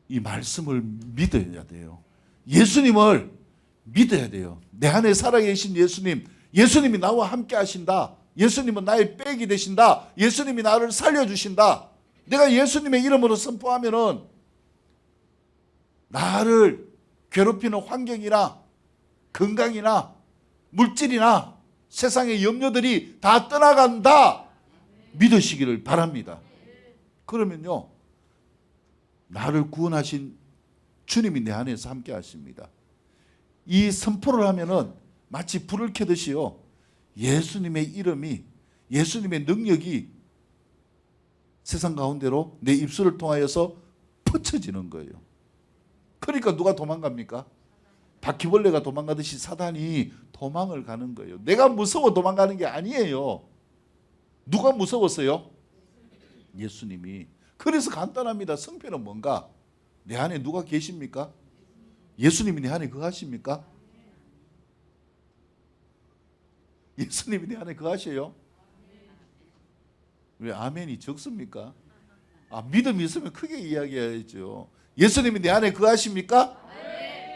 이 말씀을 믿어야 돼요. 예수님을 믿어야 돼요. 내 안에 살아계신 예수님, 예수님이 나와 함께 하신다. 예수님은 나의 백이 되신다. 예수님이 나를 살려주신다. 내가 예수님의 이름으로 선포하면은 나를 괴롭히는 환경이나 건강이나 물질이나 세상의 염려들이 다 떠나간다. 믿으시기를 바랍니다. 그러면요, 나를 구원하신 주님이 내 안에서 함께 하십니다. 이 선포를 하면은 마치 불을 켜듯이요, 예수님의 이름이, 예수님의 능력이 세상 가운데로 내 입술을 통하여서 퍼쳐지는 거예요. 그러니까 누가 도망갑니까? 바퀴벌레가 도망가듯이 사단이 도망을 가는 거예요. 내가 무서워 도망가는 게 아니에요. 누가 무서웠어요? 예수님이. 그래서 간단합니다. 성패는 뭔가? 내 안에 누가 계십니까? 예수님이 내 안에 거하십니까? 예수님이 내 안에 거하셔요? 왜 아멘이 적습니까? 아, 믿음이 있으면 크게 이야기해야죠. 예수님이 내 안에 거하십니까?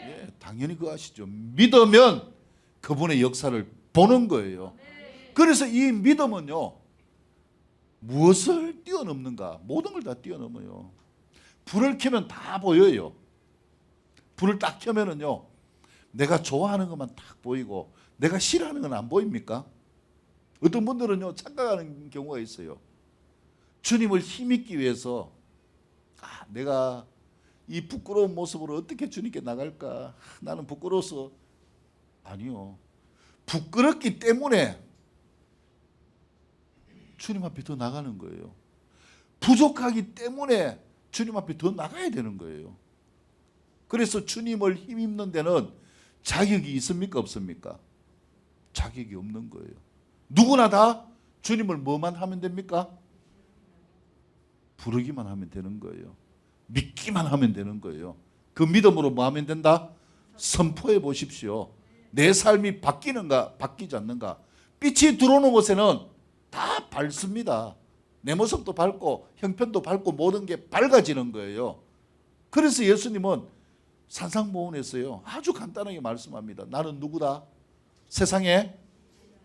예, 당연히 거하시죠. 믿으면 그분의 역사를 보는 거예요. 그래서 이 믿음은요, 무엇을 뛰어넘는가? 모든 걸 다 뛰어넘어요. 불을 켜면 다 보여요. 불을 딱 켜면은요, 내가 좋아하는 것만 딱 보이고 내가 싫어하는 건 안 보입니까? 어떤 분들은요, 착각하는 경우가 있어요. 주님을 힘입기 위해서 내가 이 부끄러운 모습으로 어떻게 주님께 나갈까? 나는 부끄러워서. 아니요. 부끄럽기 때문에 주님 앞에 더 나가는 거예요. 부족하기 때문에 주님 앞에 더 나가야 되는 거예요. 그래서 주님을 힘입는 데는 자격이 있습니까? 없습니까? 자격이 없는 거예요. 누구나 다 주님을 뭐만 하면 됩니까? 부르기만 하면 되는 거예요. 믿기만 하면 되는 거예요. 그 믿음으로 뭐 하면 된다? 선포해 보십시오. 내 삶이 바뀌는가 바뀌지 않는가. 빛이 들어오는 곳에는 다 밝습니다. 내 모습도 밝고 형편도 밝고 모든 게 밝아지는 거예요. 그래서 예수님은 산상보훈에서요, 아주 간단하게 말씀합니다. 나는 누구다? 세상의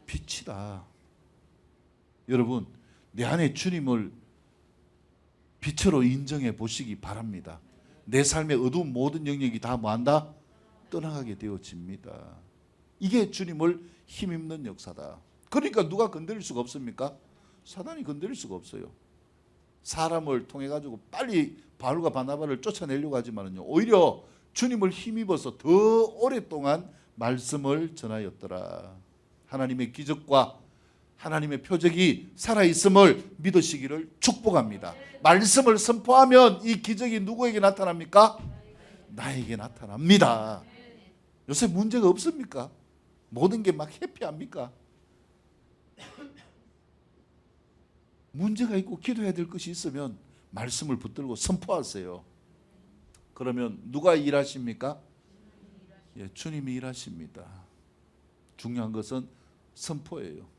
빛이다. 여러분, 내 안에 주님을 빛으로 인정해 보시기 바랍니다. 내 삶의 어두운 모든 영역이 다 뭐한다? 떠나가게 되어집니다. 이게 주님을 힘입는 역사다. 그러니까 누가 건드릴 수가 없습니까? 사단이 건드릴 수가 없어요. 사람을 통해 가지고 빨리 바울과 바나바를 쫓아내려고 하지만은요, 오히려 주님을 힘입어서 더 오랫동안 말씀을 전하였더라. 하나님의 기적과 하나님의 표적이 살아있음을 믿으시기를 축복합니다. 말씀을 선포하면 이 기적이 누구에게 나타납니까? 나에게 나타납니다. 요새 문제가 없습니까? 모든 게 막 해피합니까? 문제가 있고 기도해야 될 것이 있으면 말씀을 붙들고 선포하세요. 그러면 누가 일하십니까? 예, 주님이 일하십니다. 중요한 것은 선포예요.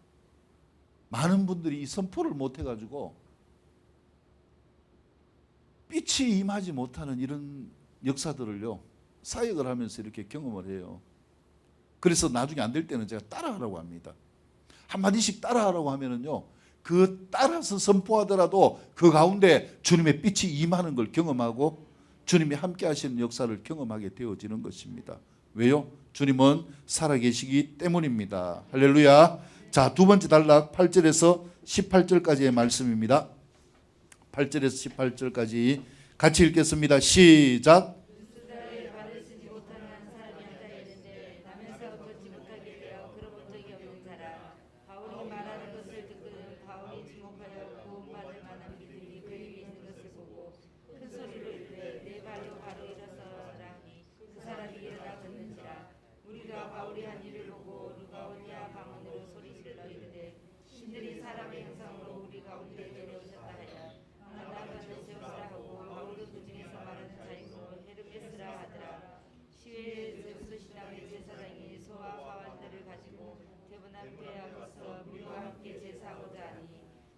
많은 분들이 이 선포를 못 해가지고 빛이 임하지 못하는 이런 역사들을요, 사역을 하면서 이렇게 경험을 해요. 그래서 나중에 안 될 때는 제가 따라하라고 합니다. 한마디씩 따라하라고 하면은요, 그 따라서 선포하더라도 그 가운데 주님의 빛이 임하는 걸 경험하고 주님이 함께 하시는 역사를 경험하게 되어지는 것입니다. 왜요? 주님은 살아계시기 때문입니다. 할렐루야. 자, 두 번째 단락 8절에서 18절까지의 말씀입니다. 8절에서 18절까지 같이 읽겠습니다. 시작. 수다를 받으시지 못하는 한 사람이 앉아 있는데 남에서 걷지 못하게 되어 걸어본 적이 없는 사람. 바울이 말하는 것을 듣고는 바울이 주목하여 구원받을 만한 믿음이 그 입에 있는 것을 보고 큰 소리로 이르되 내 발로 바로 일어서라 하니 그 사람이 일어나 걷는지라. 우리가 바울이 한 일을 보고 루가오니아 방언으로 소리질러 이르되 신들이 사람의 형상으로 우리 가운데 내려오셨다 하여 나다가는 제우스라 하고 바울은 그 중에서 말하는 자이고 헤르메스라 하더라. 시외 제우스 신당의 제사장이 소와 화환들을 가지고 대문 앞에 앞서 물과 함께 제사하고자 하니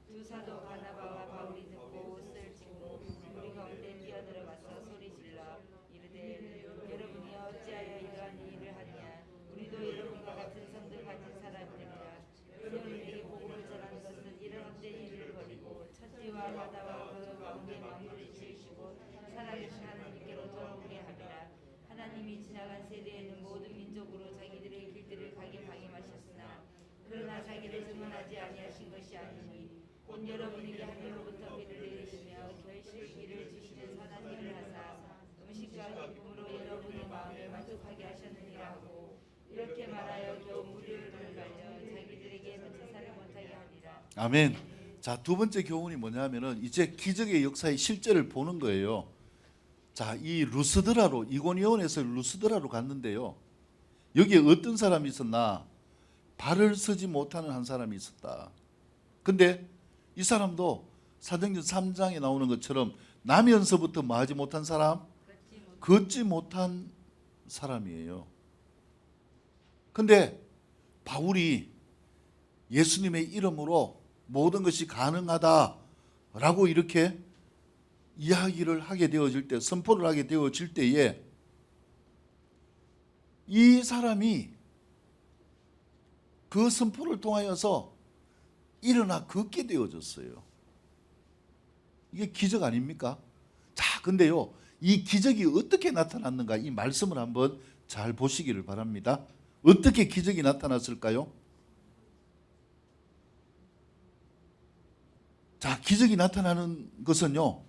두 사도 바나바와 바울이 듣고 옷을 찢고 우리 가운데 뛰어들어가서 소리질러 이르되 여러분이 어찌하여 이러한 일을 하느냐. 우리도 여러분과 같은 성들 가진 사람들이라. 여러분에게 복음을 전하는 것은 이런 헛된 일을 버리고 천지와 바다와 그 가운데 만물을 지으시고 살아계신 하나님께로 돌아오게 하리라. 하나님이 지나간 세대에는 모든 민족으로 자기들의 길들을 가게 방임하셨으나 그러나 자기를 증언하지 아니하신 것이 아니니 곧 여러분에게 하늘로부터 비를 내리시며 결실기를 주시는 선한 일을 하사 음식과 기쁨으로 여러분의 마음을 만족하게 하셨느니라 하고 이렇게 말하여 겨우 무리를 돌갈려 자기들에게 제사를 못하게 하리라. 아멘. 자, 두 번째 교훈이 뭐냐면은 이제 기적의 역사의 실제를 보는 거예요. 자, 이 루스드라로, 이고니온에서 루스드라로 갔는데요, 여기에 어떤 사람이 있었나? 발을 서지 못하는 한 사람이 있었다. 근데 이 사람도 사도행전 3장에 나오는 것처럼 나면서부터 뭐 하지 못한 사람? 걷지 못한 사람이에요. 근데 바울이 예수님의 이름으로 모든 것이 가능하다라고 이렇게 이야기를 하게 되어질 때, 선포를 하게 되어질 때에 이 사람이 그 선포를 통하여서 일어나 걷게 되어졌어요. 이게 기적 아닙니까? 자, 근데요, 이 기적이 어떻게 나타났는가, 이 말씀을 한번 잘 보시기를 바랍니다. 어떻게 기적이 나타났을까요? 자, 기적이 나타나는 것은요,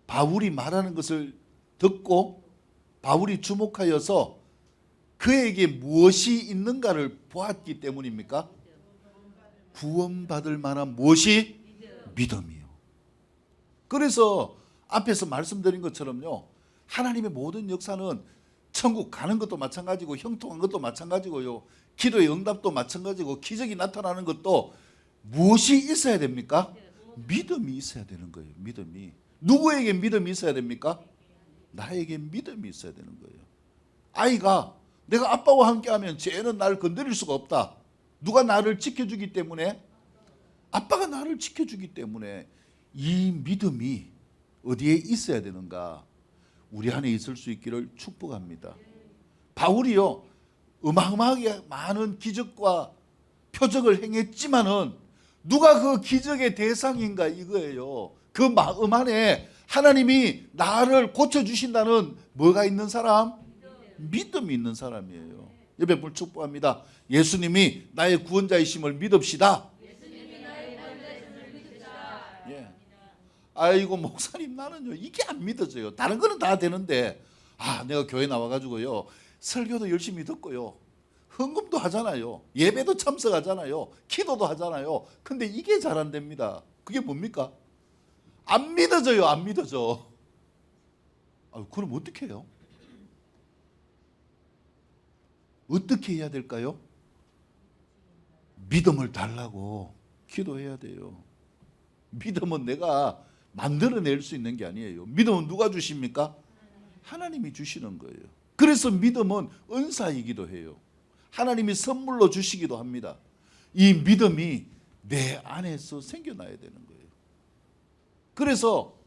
바울이 말하는 것을 듣고 바울이 주목하여서 그에게 무엇이 있는가를 보았기 때문입니까? 구원받을 만한 무엇이? 믿음이요. 그래서 앞에서 말씀드린 것처럼요, 하나님의 모든 역사는 천국 가는 것도 마찬가지고 형통한 것도 마찬가지고요, 기도의 응답도 마찬가지고 기적이 나타나는 것도 무엇이 있어야 됩니까? 믿음이 있어야 되는 거예요. 믿음이. 누구에게 믿음이 있어야 됩니까? 나에게 믿음이 있어야 되는 거예요. 아이가 내가 아빠와 함께하면 쟤는 나를 건드릴 수가 없다. 누가 나를 지켜주기 때문에? 아빠가 나를 지켜주기 때문에. 이 믿음이 어디에 있어야 되는가? 우리 안에 있을 수 있기를 축복합니다. 바울이요, 어마어마하게 많은 기적과 표적을 행했지만은 누가 그 기적의 대상인가 이거예요. 그 마음 안에 하나님이 나를 고쳐주신다는 뭐가 있는 사람? 믿음이 있는 사람이에요. 옆에 분 축복합니다. 예수님이 나의 구원자이심을 믿읍시다. 예. 아이고 목사님, 나는요 이게 안 믿어져요. 다른 거는 다 되는데, 내가 교회 나와가지고요 설교도 열심히 듣고요, 헌금도 하잖아요. 예배도 참석하잖아요. 기도도 하잖아요. 근데 이게 잘 안 됩니다. 그게 뭡니까? 안 믿어져요. 안 믿어져. 그럼 어떻게 해요? 어떻게 해야 될까요? 믿음을 달라고 기도해야 돼요. 믿음은 내가 만들어낼 수 있는 게 아니에요. 믿음은 누가 주십니까? 하나님이 주시는 거예요. 그래서 믿음은 은사이기도 해요. 하나님이 선물로 주시기도 합니다. 이 믿음이 내 안에서 생겨나야 되는 거예요. 그래서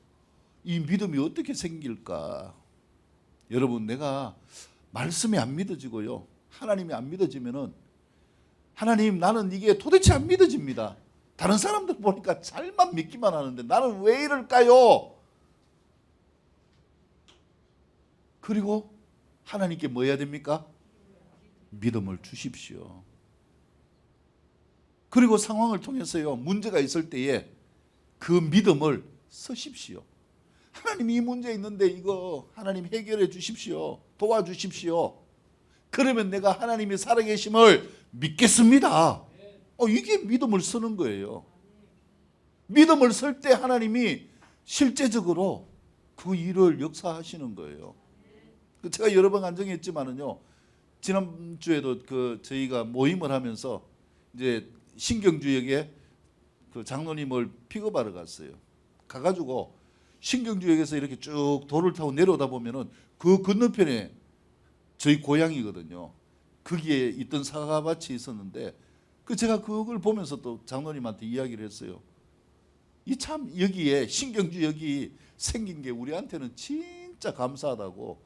이 믿음이 어떻게 생길까? 여러분, 내가 말씀이 안 믿어지고요, 하나님이 안 믿어지면은, 하나님, 나는 이게 도대체 안 믿어집니다. 다른 사람들 보니까 잘만 믿기만 하는데 나는 왜 이럴까요? 그리고 하나님께 뭐 해야 됩니까? 믿음을 주십시오. 그리고 상황을 통해서요, 문제가 있을 때에 그 믿음을 쓰십시오. 하나님, 이 문제 있는데 이거 하나님 해결해 주십시오. 도와주십시오. 그러면 내가 하나님이 살아계심을 믿겠습니다. 이게 믿음을 쓰는 거예요. 믿음을 쓸 때 하나님이 실제적으로 그 일을 역사하시는 거예요. 제가 여러 번 간증했지만은요, 지난주에도 저희가 모임을 하면서 이제 신경주역에 그 장로님을 픽업하러 갔어요. 가가지고 신경주역에서 이렇게 쭉 도를 타고 내려오다 보면은 그 건너편에 저희 고향이거든요. 거기에 있던 사과밭이 있었는데, 제가 그걸 보면서 또 장로님한테 이야기를 했어요. 이 참 여기에 신경주 여기 생긴 게 우리한테는 진짜 감사하다고.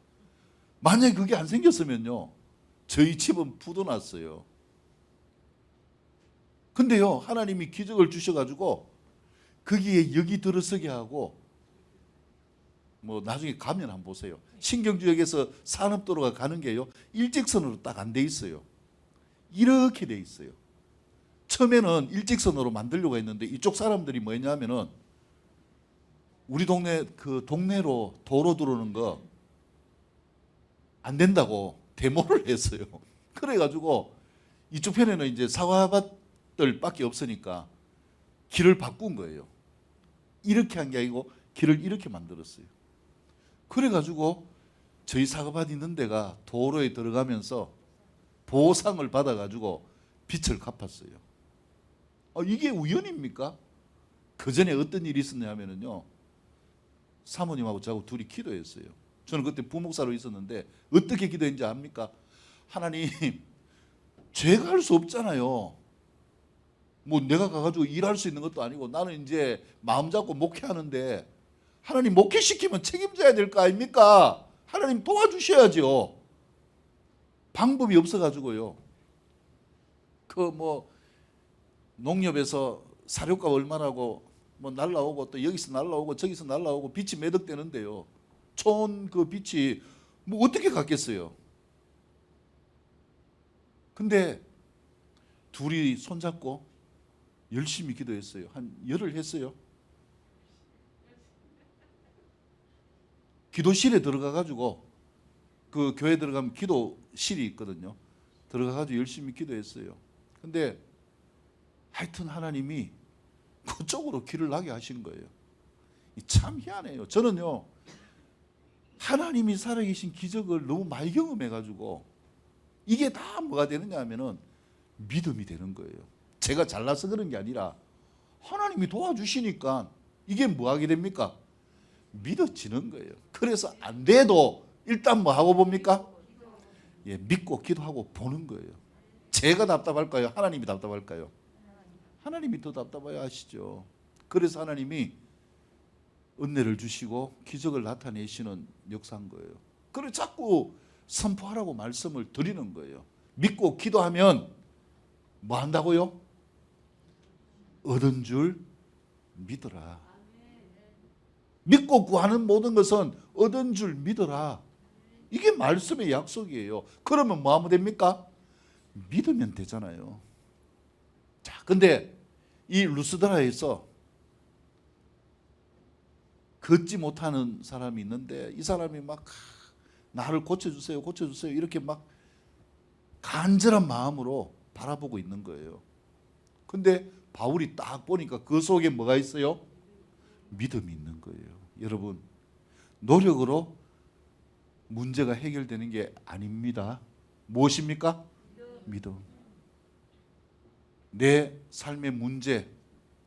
만약에 그게 안 생겼으면요, 저희 집은 부도났어요. 근데요, 하나님이 기적을 주셔가지고 거기에 여기 들어서게 하고, 뭐 나중에 가면 한번 보세요. 신경주역에서 산업도로가 가는 게요, 일직선으로 딱 안 돼 있어요. 이렇게 돼 있어요. 처음에는 일직선으로 만들려고 했는데 이쪽 사람들이 뭐냐면은 우리 동네 동네로 도로 들어오는 거 안 된다고 데모를 했어요. 그래가지고 이쪽 편에는 이제 사과밭들밖에 없으니까 길을 바꾼 거예요. 이렇게 한 게 아니고 길을 이렇게 만들었어요. 그래가지고 저희 사과밭 있는 데가 도로에 들어가면서 보상을 받아가지고 빚을 갚았어요. 이게 우연입니까? 그 전에 어떤 일이 있었냐면요, 사모님하고 저하고 둘이 기도했어요. 저는 그때 부목사로 있었는데 어떻게 기도했는지 압니까? 하나님, 제가 할 수 없잖아요. 뭐 내가 가가지고 일할 수 있는 것도 아니고 나는 이제 마음 잡고 목회하는데, 하나님, 목회시키면 책임져야 될 거 아닙니까? 하나님 도와주셔야죠. 방법이 없어가지고요, 농협에서 사료값 얼마라고 날라오고, 또 여기서 날라오고 저기서 날라오고 빚이 매덕되는데요, 촌 빚이 뭐 어떻게 갚겠어요? 근데 둘이 손잡고 열심히 기도했어요. 한 열흘 했어요. 기도실에 들어가가지고, 그 교회 들어가면 기도실이 있거든요. 들어가가지고 열심히 기도했어요. 근데 하여튼 하나님이 그쪽으로 길을 나게 하신 거예요. 참 희한해요. 저는요, 하나님이 살아계신 기적을 너무 많이 경험해가지고 이게 다 뭐가 되느냐 하면은 믿음이 되는 거예요. 제가 잘나서 그런 게 아니라 하나님이 도와주시니까 이게 뭐하게 됩니까? 믿어지는 거예요. 그래서 안 돼도 일단 뭐 하고 봅니까? 믿고 기도하고 보는 거예요. 제가 답답할까요? 하나님이 답답할까요? 하나님이 더 답답해야 하시죠. 그래서 하나님이 은혜를 주시고 기적을 나타내시는 역사인 거예요. 그래서 자꾸 선포하라고 말씀을 드리는 거예요. 믿고 기도하면 뭐 한다고요? 얻은 줄 믿어라. 믿고 구하는 모든 것은 얻은 줄 믿어라. 이게 말씀의 약속이에요. 그러면 뭐 하면 됩니까? 믿으면 되잖아요. 자, 근데 이 루스드라에서 걷지 못하는 사람이 있는데, 이 사람이 막 나를 고쳐주세요, 고쳐주세요 이렇게 막 간절한 마음으로 바라보고 있는 거예요. 근데 바울이 딱 보니까 그 속에 뭐가 있어요? 믿음이 있는 거예요. 여러분, 노력으로 문제가 해결되는 게 아닙니다. 무엇입니까? 믿음. 내 삶의 문제,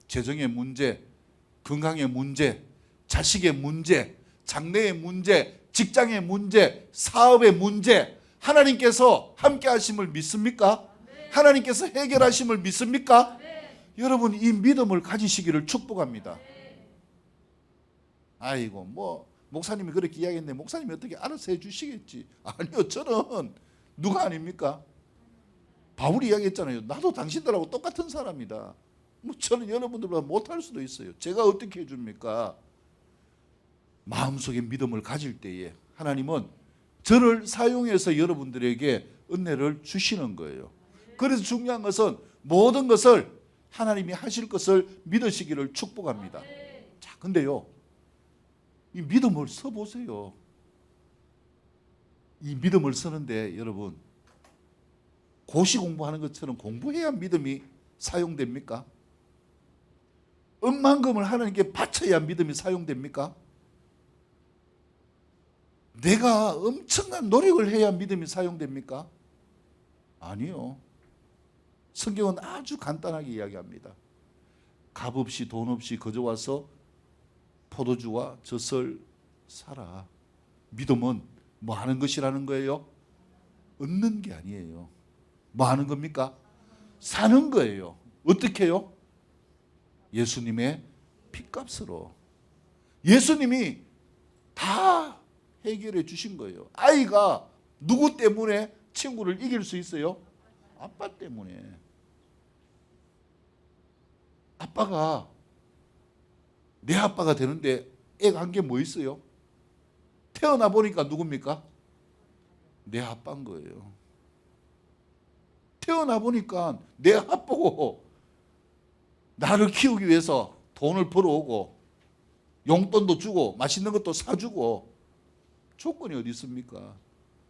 재정의 문제, 건강의 문제, 자식의 문제, 장래의 문제, 직장의 문제, 사업의 문제, 하나님께서 함께 하심을 믿습니까? 하나님께서 해결하심을 믿습니까? 여러분, 이 믿음을 가지시기를 축복합니다. 아이고, 뭐 목사님이 그렇게 이야기했는데 목사님이 어떻게 알아서 해주시겠지. 아니요, 저는 누가 아닙니까? 바울이 이야기했잖아요. 나도 당신들하고 똑같은 사람이다. 뭐 저는 여러분들보다 못할 수도 있어요. 제가 어떻게 해줍니까? 마음속에 믿음을 가질 때에 하나님은 저를 사용해서 여러분들에게 은혜를 주시는 거예요. 그래서 중요한 것은 모든 것을 하나님이 하실 것을 믿으시기를 축복합니다. 자, 근데요, 이 믿음을 써보세요. 이 믿음을 쓰는데 여러분, 고시 공부하는 것처럼 공부해야 믿음이 사용됩니까? 억만금을 하나님께 바쳐야 믿음이 사용됩니까? 내가 엄청난 노력을 해야 믿음이 사용됩니까? 아니요. 성경은 아주 간단하게 이야기합니다. 값 없이 돈 없이 거저 와서 포도주와 젖을 사라. 믿음은 뭐 하는 것이라는 거예요? 얻는 게 아니에요. 뭐 하는 겁니까? 사는 거예요. 어떻게 해요? 예수님의 핏값으로. 예수님이 다 해결해 주신 거예요. 아이가 누구 때문에 친구를 이길 수 있어요? 아빠 때문에. 아빠가 내 아빠가 되는데 애가 한 게 뭐 있어요? 태어나 보니까 누굽니까? 내 아빠인 거예요. 태어나 보니까 내 아빠고 나를 키우기 위해서 돈을 벌어오고 용돈도 주고 맛있는 것도 사주고. 조건이 어디 있습니까?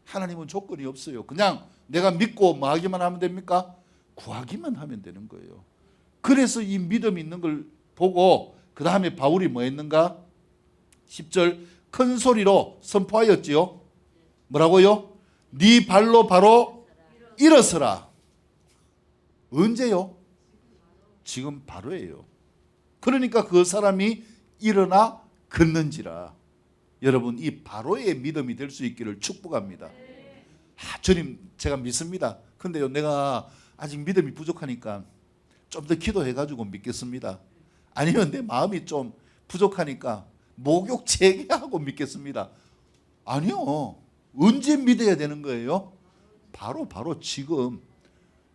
하나님은 조건이 없어요. 그냥 내가 믿고 뭐 하기만 하면 됩니까? 구하기만 하면 되는 거예요. 그래서 이 믿음이 있는 걸 보고 그 다음에 바울이 뭐 했는가? 10절 큰 소리로 선포하였지요. 뭐라고요? 네 발로 바로 일어서라. 언제요? 지금 바로예요. 그러니까 그 사람이 일어나 걷는지라. 여러분, 이 바로의 믿음이 될 수 있기를 축복합니다. 주님, 제가 믿습니다. 근데요, 내가 아직 믿음이 부족하니까 좀 더 기도해가지고 믿겠습니다. 아니면 내 마음이 좀 부족하니까 목욕 재개하고 믿겠습니다. 아니요. 언제 믿어야 되는 거예요? 바로 지금.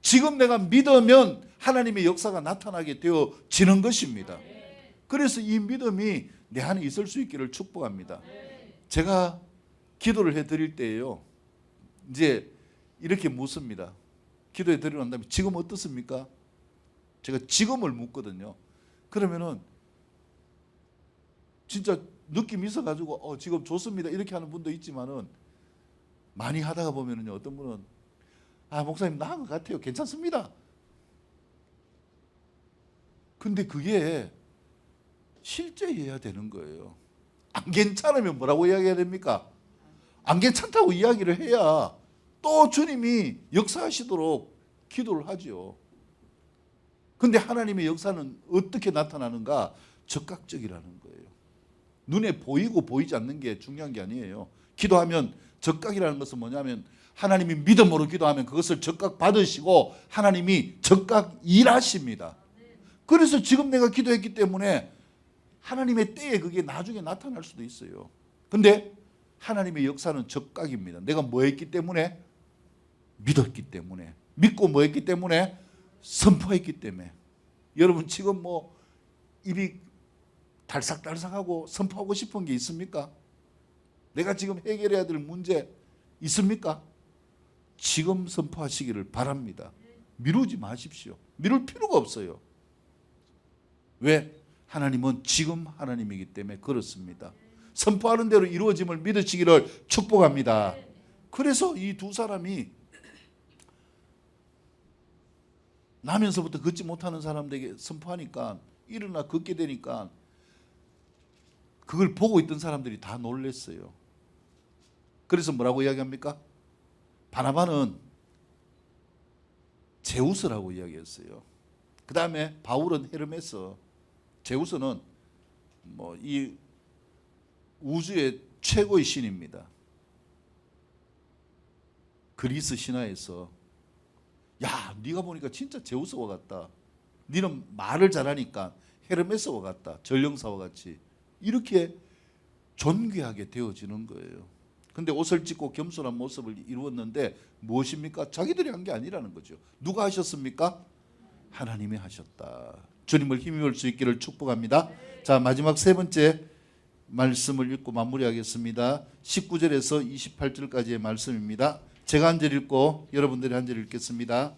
지금 내가 믿으면 하나님의 역사가 나타나게 되어지는 것입니다. 그래서 이 믿음이 내 안에 있을 수 있기를 축복합니다. 제가 기도를 해드릴 때에요, 이제 이렇게 묻습니다. 기도해 드리고 난 다음에 지금 어떻습니까? 제가 지금을 묻거든요. 그러면은 진짜 느낌이 있어가지고 지금 좋습니다 이렇게 하는 분도 있지만은, 많이 하다가 보면은요, 어떤 분은 목사님 나은 것 같아요, 괜찮습니다. 근데 그게 실제해야 되는 거예요. 안 괜찮으면 뭐라고 이야기해야 됩니까? 안 괜찮다고 이야기를 해야 또 주님이 역사하시도록 기도를 하죠. 근데 하나님의 역사는 어떻게 나타나는가? 적극적이라는 거예요. 눈에 보이고 보이지 않는 게 중요한 게 아니에요. 기도하면 적극이라는 것은 뭐냐면, 하나님이 믿음으로 기도하면 그것을 적극 받으시고 하나님이 적극 일하십니다. 그래서 지금 내가 기도했기 때문에 하나님의 때에 그게 나중에 나타날 수도 있어요. 근데 하나님의 역사는 적극입니다. 내가 뭐 했기 때문에? 믿었기 때문에. 믿고 뭐 했기 때문에? 선포했기 때문에. 여러분, 지금 뭐 입이 달싹달싹하고 선포하고 싶은 게 있습니까? 내가 지금 해결해야 될 문제 있습니까? 지금 선포하시기를 바랍니다. 미루지 마십시오. 미룰 필요가 없어요. 왜? 하나님은 지금 하나님이기 때문에 그렇습니다. 선포하는 대로 이루어짐을 믿으시기를 축복합니다. 그래서 이 두 사람이 나면서부터 걷지 못하는 사람들에게 선포하니까 일어나 걷게 되니까 그걸 보고 있던 사람들이 다 놀랐어요. 그래서 뭐라고 이야기합니까? 바나바는 제우스라고 이야기했어요. 그 다음에 바울은 헤르메스, 제우스는 뭐 이 우주의 최고의 신입니다. 그리스 신화에서 야, 네가 보니까 진짜 제우스와 같다. 네는 말을 잘하니까 헤르메스와 같다. 전령사와 같이. 이렇게 존귀하게 되어지는 거예요. 근데 옷을 찢고 겸손한 모습을 이루었는데 무엇입니까? 자기들이 한 게 아니라는 거죠. 누가 하셨습니까? 하나님이 하셨다. 주님을 힘입을 수 있기를 축복합니다. 자, 마지막 세 번째 말씀을 읽고 마무리하겠습니다. 19절에서 28절까지의 말씀입니다. 제가 한 절 읽고 여러분들이 한 절 읽겠습니다.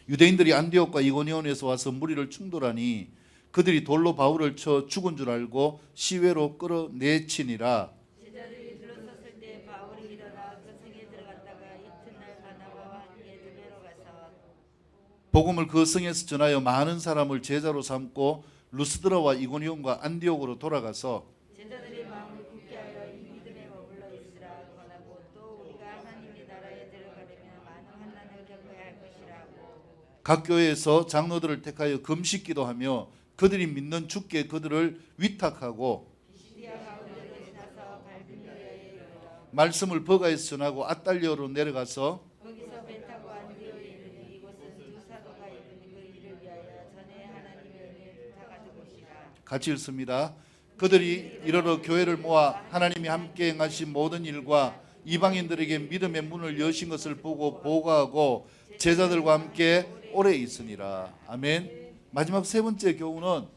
유대인들이 안디옥과 이고니온에서 와서 무리를 충돌하니 그들이 돌로 바울을 쳐 죽은 줄 알고 시외로 끌어내치니라. 제자들이 둘러섰을 때 바울이 일어나 그 성에 들어갔다가 이튿날 바나바와 함께 들배로 가서 복음을 그 성에서 전하여 많은 사람을 제자로 삼고 루스드라와 이고니온과 안디옥으로 돌아가서 제자들의 마음을 굳게 하여 이 믿음에 머물러 있으라 권하고 또 우리가 하나님의 나라에 들어가려면 많은 환난을 겪어야 할 것이라고 각 교회에서 장로들을 택하여 금식 기도하며 그들이 믿는 주께 그들을 위탁하고 비시디아 가운데로 지나서 발비니아에 이르러 말씀을 버가에서 전하고 아달리오로 내려가서 거기서 배 타고 안디오에 이르니 이곳은 두 사도가 이르는 그 일을 위하여 전에 하나님의 은혜를 부탁하는 곳이라. 같이 읽습니다. 그들이 이르러 교회를 모아 하나님이 함께 행하신 모든 일과 이방인들에게 믿음의 문을 여신 것을 보고 보고하고 제자들과 함께 오래 있으니라. 아멘. 마지막 세 번째 교훈은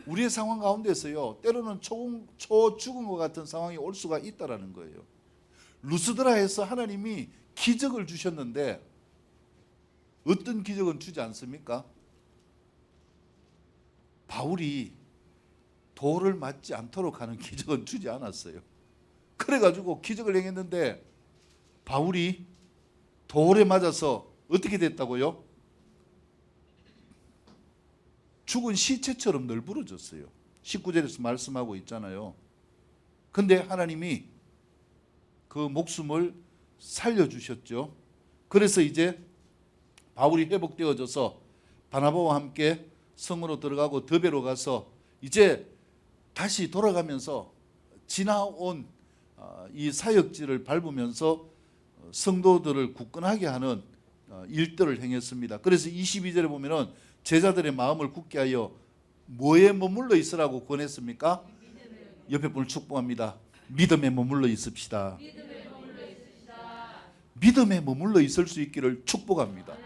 우리의 상황 가운데서요, 때로는 초 죽은 것 같은 상황이 올 수가 있다라는 거예요. 루스드라에서 하나님이 기적을 주셨는데 어떤 기적은 주지 않습니까? 바울이 돌을 맞지 않도록 하는 기적은 주지 않았어요. 그래가지고 기적을 행했는데 바울이 돌에 맞아서 어떻게 됐다고요? 죽은 시체처럼 널브러졌어요. 19절에서 말씀하고 있잖아요. 근데 하나님이 그 목숨을 살려주셨죠. 그래서 이제 바울이 회복되어져서 바나바와 함께 성으로 들어가고 더베로 가서 이제 다시 돌아가면서 지나온 이 사역지를 밟으면서 성도들을 굳건하게 하는 일들을 행했습니다. 그래서 22절에 보면은 제자들의 마음을 굳게 하여 뭐에 머물러 있으라고 권했습니까? 옆에 분을 축복합니다. 믿음에 머물러 있읍시다. 믿음에 머물러 있을 수 있기를 축복합니다.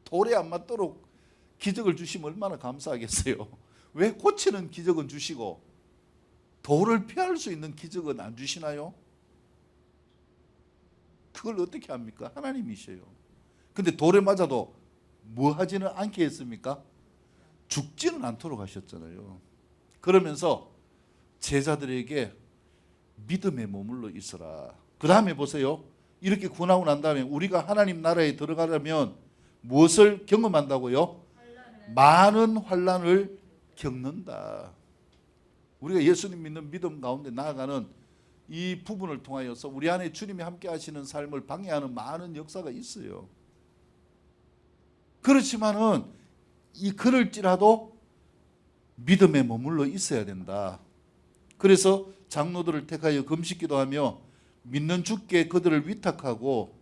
돌에 안 맞도록 기적을 주시면 얼마나 감사하겠어요. 왜 고치는 기적은 주시고 돌을 피할 수 있는 기적은 안 주시나요? 그걸 어떻게 합니까? 하나님이셔요. 근데 돌에 맞아도 뭐 하지는 않게 했습니까? 죽지는 않도록 하셨잖아요. 그러면서 제자들에게 믿음에 머물러 있어라. 그 다음에 보세요. 이렇게 구원하고 난 다음에 우리가 하나님 나라에 들어가려면 무엇을 경험한다고요? 많은 환난을 겪는다. 우리가 예수님 믿는 믿음 가운데 나아가는 이 부분을 통하여서 우리 안에 주님이 함께 하시는 삶을 방해하는 많은 역사가 있어요. 그렇지만은 그럴지라도 믿음에 머물러 있어야 된다. 그래서 장로들을 택하여 금식 기도하며 믿는 주께 그들을 위탁하고,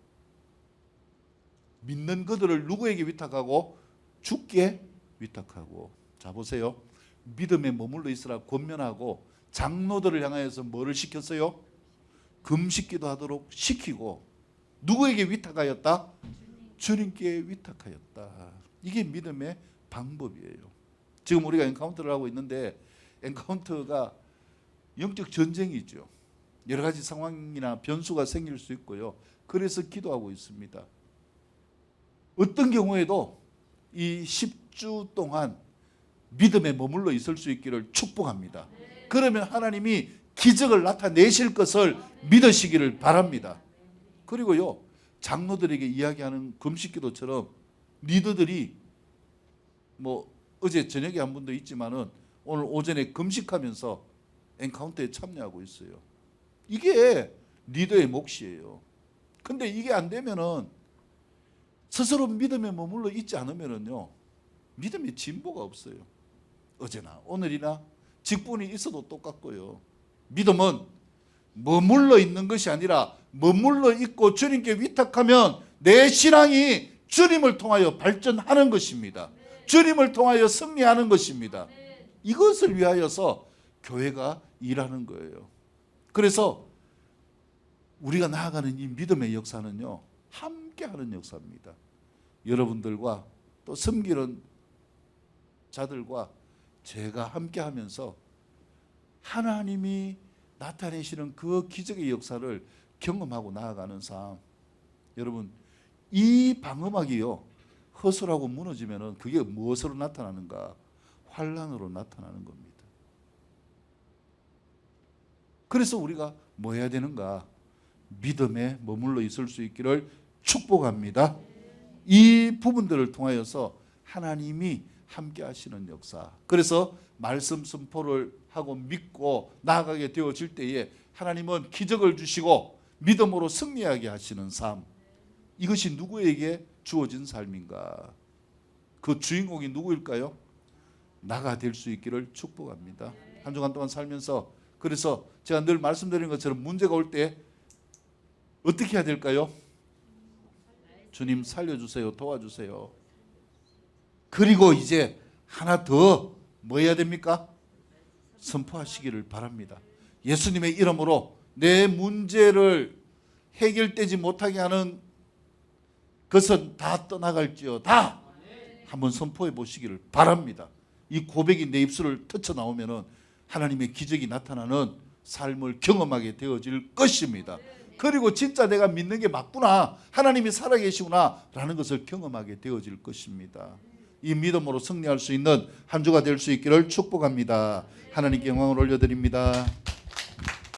믿는 그들을 누구에게 위탁하고? 주께 위탁하고. 자 보세요. 믿음에 머물러 있으라 권면하고 장로들을 향하여서 뭐를 시켰어요? 금식 기도하도록 시키고, 누구에게 위탁하였다? 주님께 위탁하였다. 이게 믿음의 방법이에요. 지금 우리가 엔카운터를 하고 있는데 엔카운터가 영적 전쟁이죠. 여러 가지 상황이나 변수가 생길 수 있고요. 그래서 기도하고 있습니다. 어떤 경우에도 이 10주 동안 믿음에 머물러 있을 수 있기를 축복합니다. 그러면 하나님이 기적을 나타내실 것을 믿으시기를 바랍니다. 그리고요, 장로들에게 이야기하는 금식기도처럼 리더들이 뭐 어제 저녁에 한 분도 있지만은 오늘 오전에 금식하면서 엔카운터에 참여하고 있어요. 이게 리더의 몫이에요. 근데 이게 안 되면은 스스로 믿음에 머물러 있지 않으면은요, 믿음의 진보가 없어요. 어제나 오늘이나 직분이 있어도 똑같고요. 믿음은 머물러 있는 것이 아니라 머물러 있고 주님께 위탁하면 내 신앙이 주님을 통하여 발전하는 것입니다. 주님을 통하여 승리하는 것입니다. 이것을 위하여서 교회가 일하는 거예요. 그래서 우리가 나아가는 이 믿음의 역사는요, 함께하는 역사입니다. 여러분들과 또 섬기는 자들과 제가 함께하면서 하나님이 나타내시는 그 기적의 역사를 경험하고 나아가는 삶. 여러분, 이 방음막이요, 허술하고 무너지면은 그게 무엇으로 나타나는가? 환란으로 나타나는 겁니다. 그래서 우리가 뭐 해야 되는가? 믿음에 머물러 있을 수 있기를 축복합니다. 이 부분들을 통하여서 하나님이 함께 하시는 역사. 그래서 말씀 선포를 하고 믿고 나아가게 되어질 때에 하나님은 기적을 주시고 믿음으로 승리하게 하시는 삶. 이것이 누구에게 주어진 삶인가? 그 주인공이 누구일까요? 나가 될 수 있기를 축복합니다. 한 주간 동안 살면서, 그래서 제가 늘 말씀드리는 것처럼 문제가 올 때 어떻게 해야 될까요? 주님 살려주세요. 도와주세요. 그리고 이제 하나 더 뭐 해야 됩니까? 선포하시기를 바랍니다. 예수님의 이름으로 내 문제를 해결되지 못하게 하는 것은 다 떠나갈지어다. 한번 선포해 보시기를 바랍니다. 이 고백이 내 입술을 터쳐 나오면은 하나님의 기적이 나타나는 삶을 경험하게 되어질 것입니다. 그리고 진짜 내가 믿는 게 맞구나, 하나님이 살아계시구나 라는 것을 경험하게 되어질 것입니다. 이 믿음으로 승리할 수 있는 한 주가 될 수 있기를 축복합니다. 하나님께 영광을 올려드립니다.